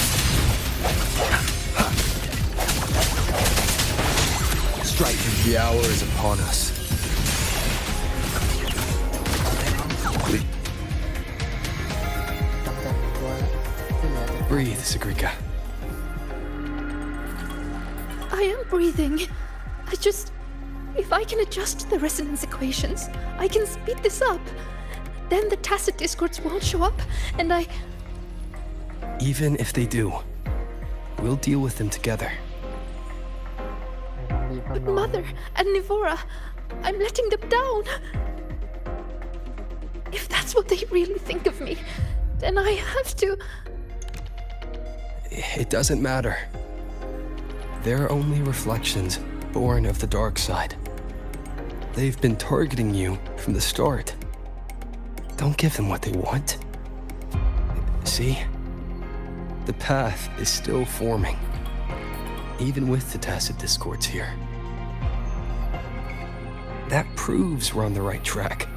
Strike. The hour is upon us. Breathe, Sigrika. I am breathing. If I can adjust the resonance equations, I can speed this up. Then the Tacit Discords won't show up, and Even if they do, we'll deal with them together. But Mother and Navora, I'm letting them down. If that's what they really think of me, then I have to... It doesn't matter. They're only reflections born of the dark side. They've been targeting you from the start. Don't give them what they want. See? The path is still forming, even with the Tacit Discords here. That proves we're on the right track.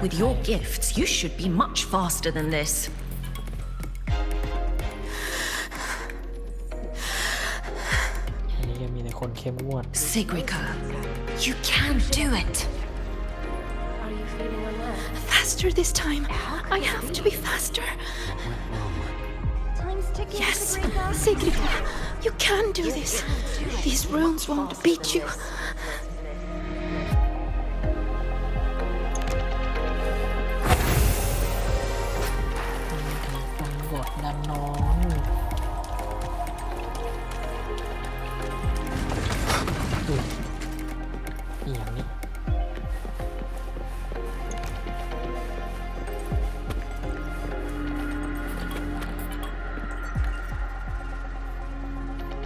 With your gifts, you should be much faster than this. คนเข้มงวด Sigrika, you can do it. Are you feeling unwell? Faster this time. I have to be faster. Time's ticking. Yes, Sigrika, you can do this. These runes won't beat you. ต้องกดดันน้องอุ๊ยอหย่างนี้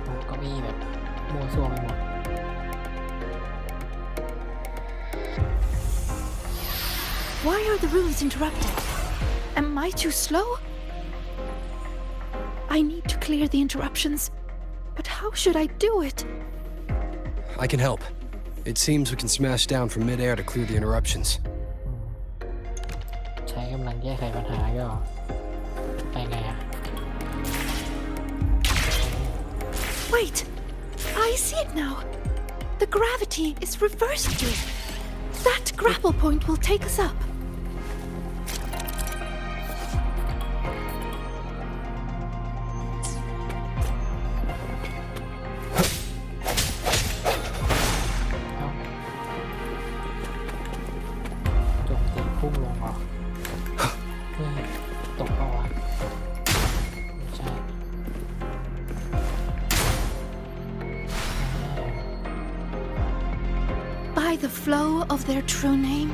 โอ้ก็มีแบบมัวซั่วไปหมด Why are the runes interrupted? Am I too slow? I need to clear the interruptions. But how should I do it? I can help. It seems we can smash down from mid-air to clear the interruptions. ใช้กำลังแก้ไขปัญหาก็ไปไงอะ Wait! I see it now. The gravity is reversed here. That grapple point will take us up. By the flow of their true name,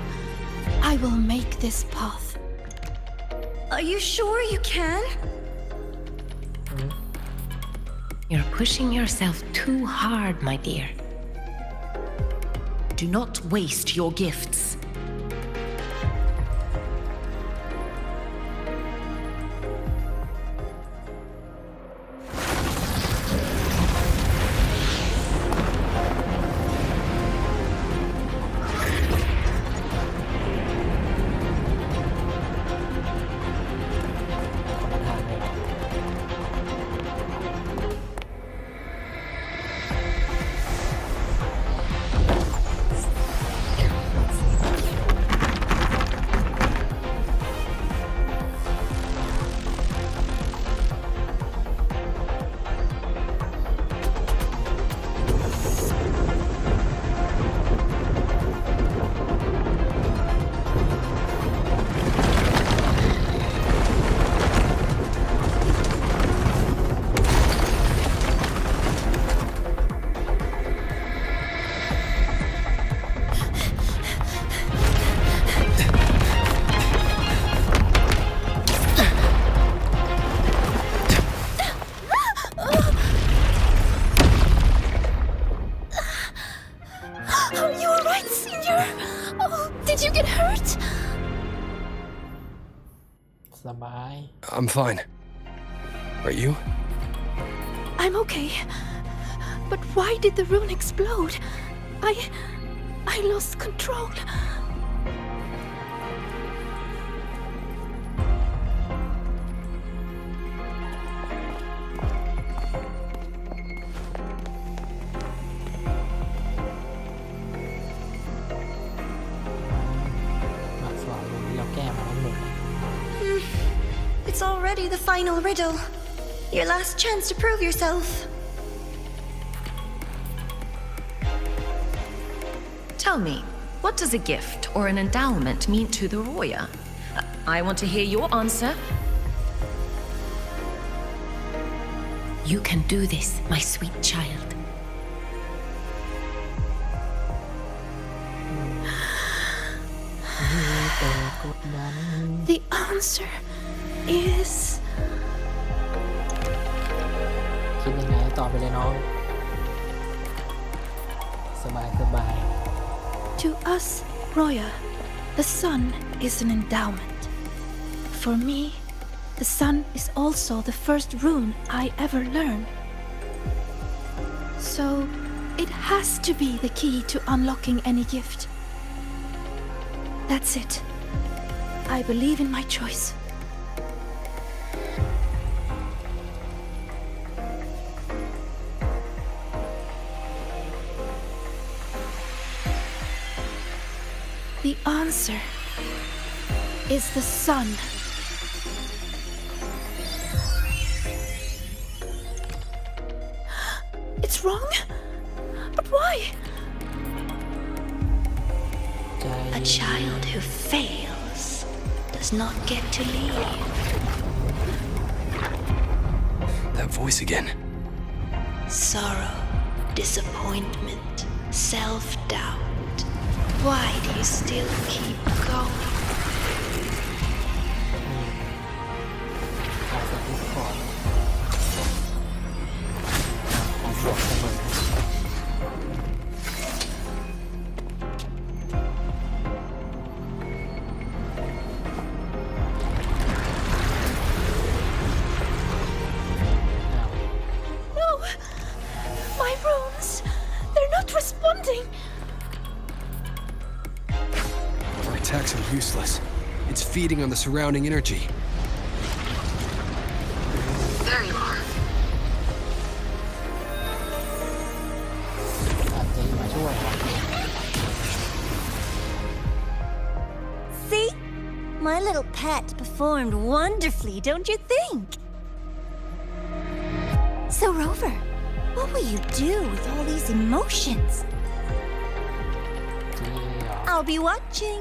I will make this path. Are you sure you can? You're pushing yourself too hard, my dear. Do not waste your gifts. I'm fine. Are you? I'm okay. But why did the rune explode? I lost control. It's already the final riddle. Your last chance to prove yourself. Tell me, what does a gift or an endowment mean to the Roya? I want to hear your answer. You can do this, my sweet child. The answer is... คิดยังไงตอบไปเลยน้องสบายสบาย To us, Roya, the sun is an endowment. For me, the sun is also the first rune I ever learned. So, it has to be the key to unlocking any gift. That's it. I believe in my choice. The answer is the sun. It's wrong? But why? A child who fails does not get to leave. That voice again. Sorrow, disappointment, self-doubt. Why do you still keep going? No! My runes! They're not responding! Our attacks are useless. It's feeding on the surrounding energy. There you are. See? My little pet performed wonderfully, don't you think? So, Rover, what will you do with all these emotions? I'll be watching.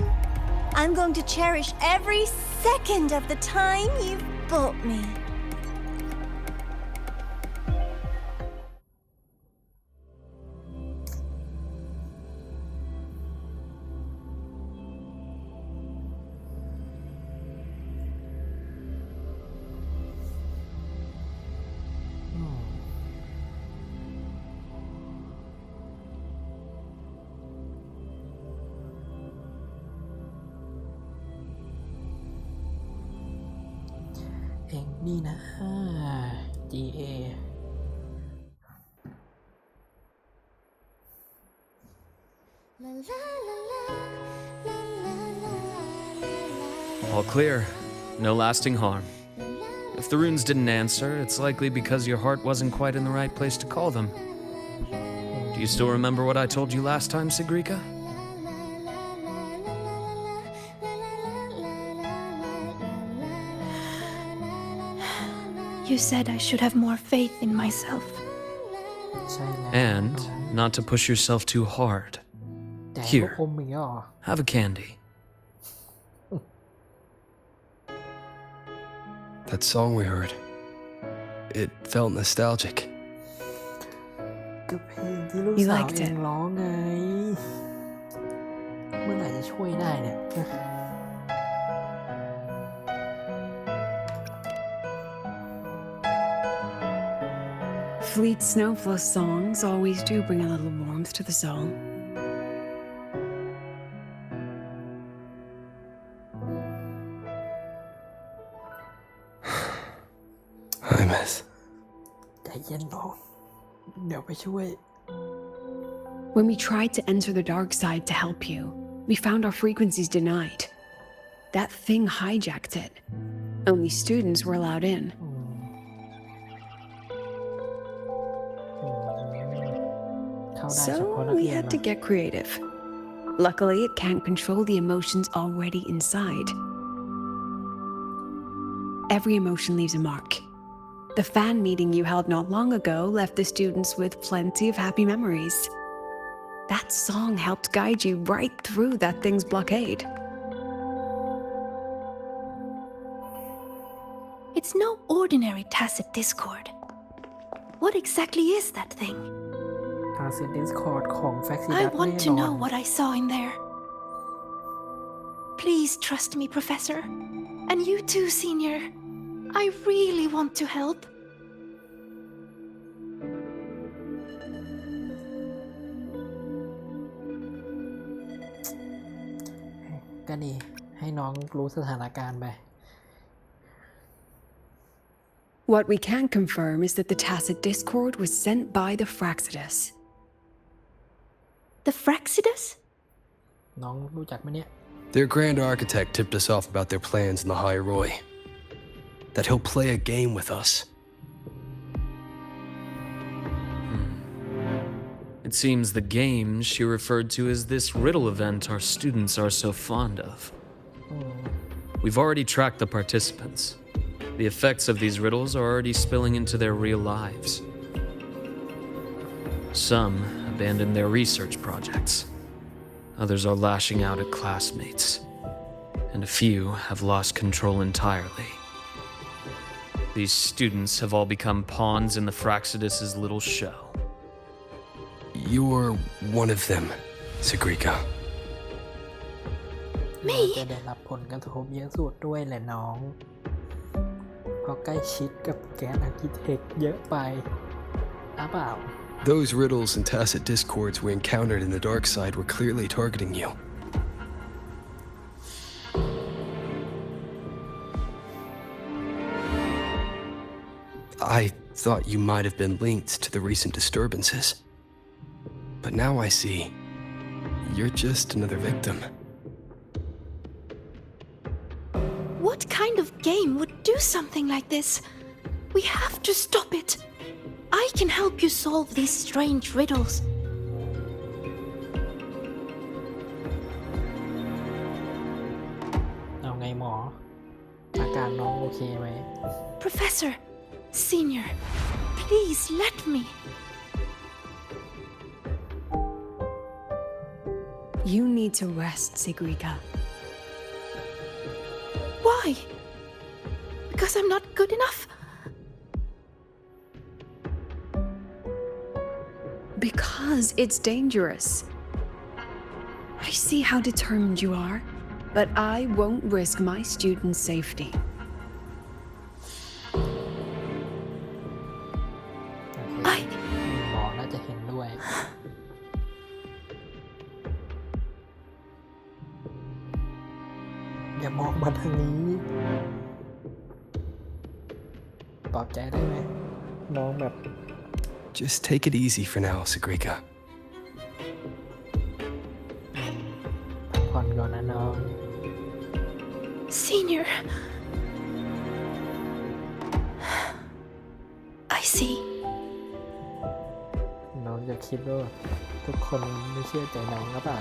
I'm going to cherish every second of the time you've bought me.นี่นะ GA All clear. No lasting harm. If the runes didn't answer, it's likely because your heart wasn't quite in the right place to call them. Do you still remember what I told you last time, Sigrika? You said I should have more faith in myself. And not to push yourself too hard. Here, have a candy. That song we heard. It felt nostalgic. ก็เพลงที่ลูกสาวเองร้องไง เมื่อไหร่จะช่วยได้เนี่ย Fleet Snowflow songs always do bring a little warmth to the soul. Hi, Miss. ใจเย็นน้องเดี๋ยวไปช่วย When we tried to enter the dark side to help you, we found our frequencies denied. That thing hijacked it. Only students were allowed in. So we had to get creative. Luckily, it can't control the emotions already inside. Every emotion leaves a mark. The fan meeting you held not long ago left the students with plenty of happy memories. That song helped guide you right through that thing's blockade. It's no ordinary tacit discord. What exactly is that thing? Tacit Discord ของ Faxidat I want to แน่นอน know what I saw in there. Please trust me, Professor. And you too, Senior. I really want to help. ก็ดีให้น้องรู้สถานการณ์ไป What we can confirm is that the tacit discord was sent by the Fraxidus. The Fraxidus? น้องรู้จักไหมเนี่ย Their grand architect tipped us off about their plans in the High Roy. That he'll play a game with us. It It seems the game she referred to as this riddle event our students are so fond of. We've already tracked the participants. The effects of these riddles are already spilling into their real lives. Some abandoned their research projects. Others are lashing out at classmates. And a few have lost control entirely. These students have all become pawns in the Fraxidus' little show. You're one of them, Sigrika. จะได้รับผลกระทบเยอะสุดด้วยแหละน้อง เพราะใกล้ชิดกับแกนอาร์คิเทคเยอะไปเปล่า Those riddles and tacit discords we encountered in the dark side were clearly targeting you. I thought you might have been linked to the recent disturbances. But now I see, you're just another victim. What kind of game would do something like this? We have to stop it. I can help you solve these strange riddles. เอาไงหมอ อาการน้องโอเคไหม Professor, Senior, please let me. You need to rest, Sigrika. Why? Because I'm not good enough? Because it's dangerous. I see how determined you are, but I won't risk my students' safety. หมอน่าจะเห็นด้วย อย่ามองมาทางนี้ปลอบใจได้ไหมมองแบบ Just take it easy for now, Sigrika. ผ่อนก่อนนะน้อง Senior. I see. น้องจะคิดว่าทุกคนไม่เชื่อใจน้องหรือเปล่า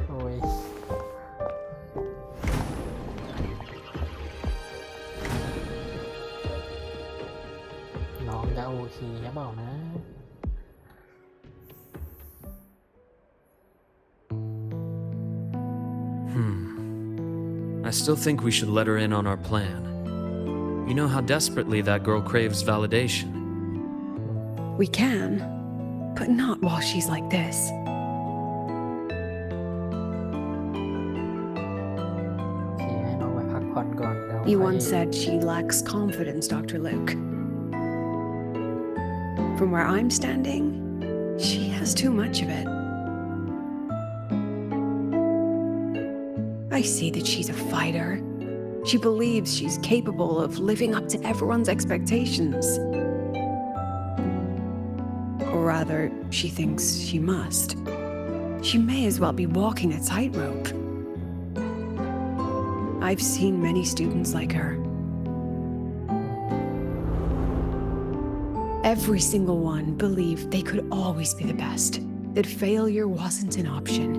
โอ้ย น้องจะโอเคหรือเปล่านะ I still think we should let her in on our plan. You know how desperately that girl craves validation. We can, but not while she's like this. You once said she lacks confidence, Dr. Luke. From where I'm standing, she has too much of it. I see that she's a fighter. She believes she's capable of living up to everyone's expectations. Or rather, she thinks she must. She may as well be walking a tightrope. I've seen many students like her. Every single one believed they could always be the best, that failure wasn't an option.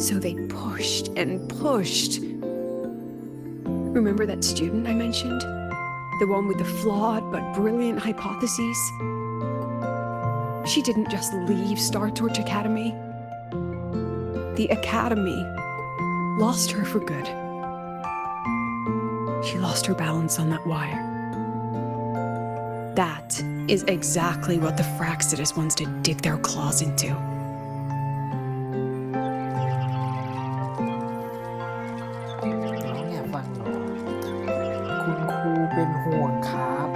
So they pushed and pushed. Remember that student I mentioned? The one with the flawed but brilliant hypotheses? She didn't just leave Star Torch Academy. The Academy lost her for good. She lost her balance on that wire. That is exactly what the Fraxidus wants to dig their claws into. น้องอยากฟังหรอคุณครูเป็นห่วงครับ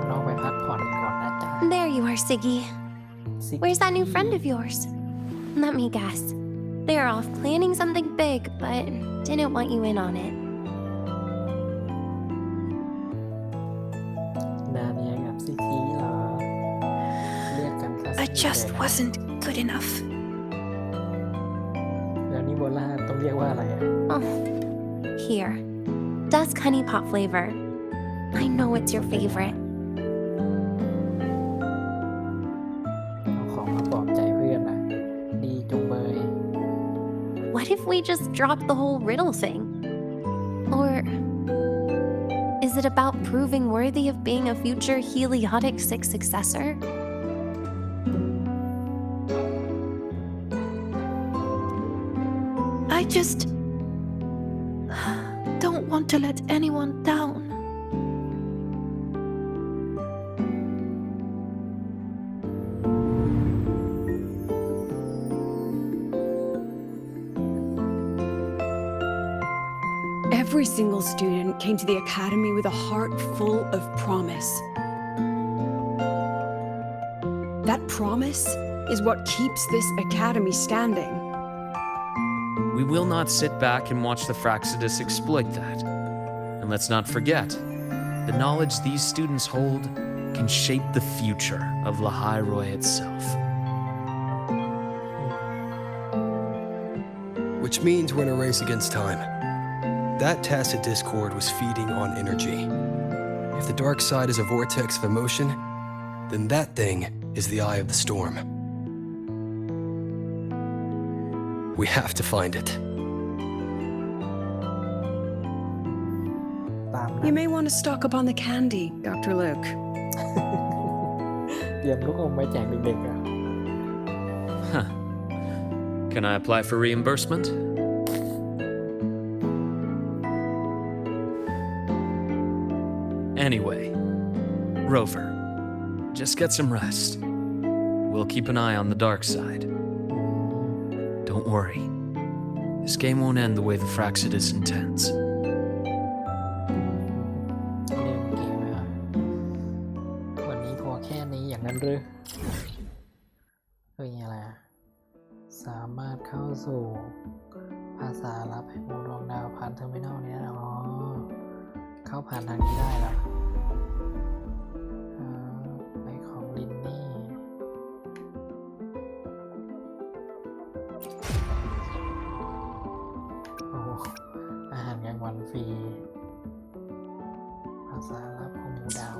น้องไปพักผ่อนก่อนนะจ๊ะ There you are, Siggy. Where's that new friend of yours? Let me guess. They are off planning something big, but didn't want you in on it. นาเนียกับซิทีเหรอเรียกกันซะ I just wasn't good enough. แล้วนี่โบล่าต้องเรียกว่าอะไรอ่ะ Oh, here. Dusk honey pot flavor. I know it's your favorite. we just drop the whole riddle thing? Or is it about proving worthy of being a future Heliotic 6 successor? I just don't want to let anyone down. Every single student came to the academy with a heart full of promise. That promise is what keeps this academy standing. We will not sit back and watch the Fraxidus exploit that. And let's not forget, the knowledge these students hold can shape the future of Lahairoi itself. Which means we're in a race against time. That tacit discord was feeding on energy. If the dark side is a vortex of emotion, then that thing is the eye of the storm. We have to find it. You may want to stock up on the candy, Dr. Luke. เตรียมลูกอมไว้แจกเด็กๆอ่ะ Huh. Can I apply for reimbursement? Anyway, Rover, just get some rest. We'll keep an eye on the dark side. Don't worry. This game won't end the way the Fraxidus intends. เล่นเกมอ่ะวันนี้พอแค่นี้อย่างนั้นหรือเฮ้ยอะไรอ่ะสามารถเข้าสู่ภาษาลับแห่งดวงดาวผ่านเทอร์มินอลนี้อ๋อเข้าผ่านทางนี้ได้แล้วไปของลินนี่โอ้อาหารกลางวันฟรีภาษาลับของหมูดาว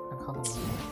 ต้องเข้าตรงนี้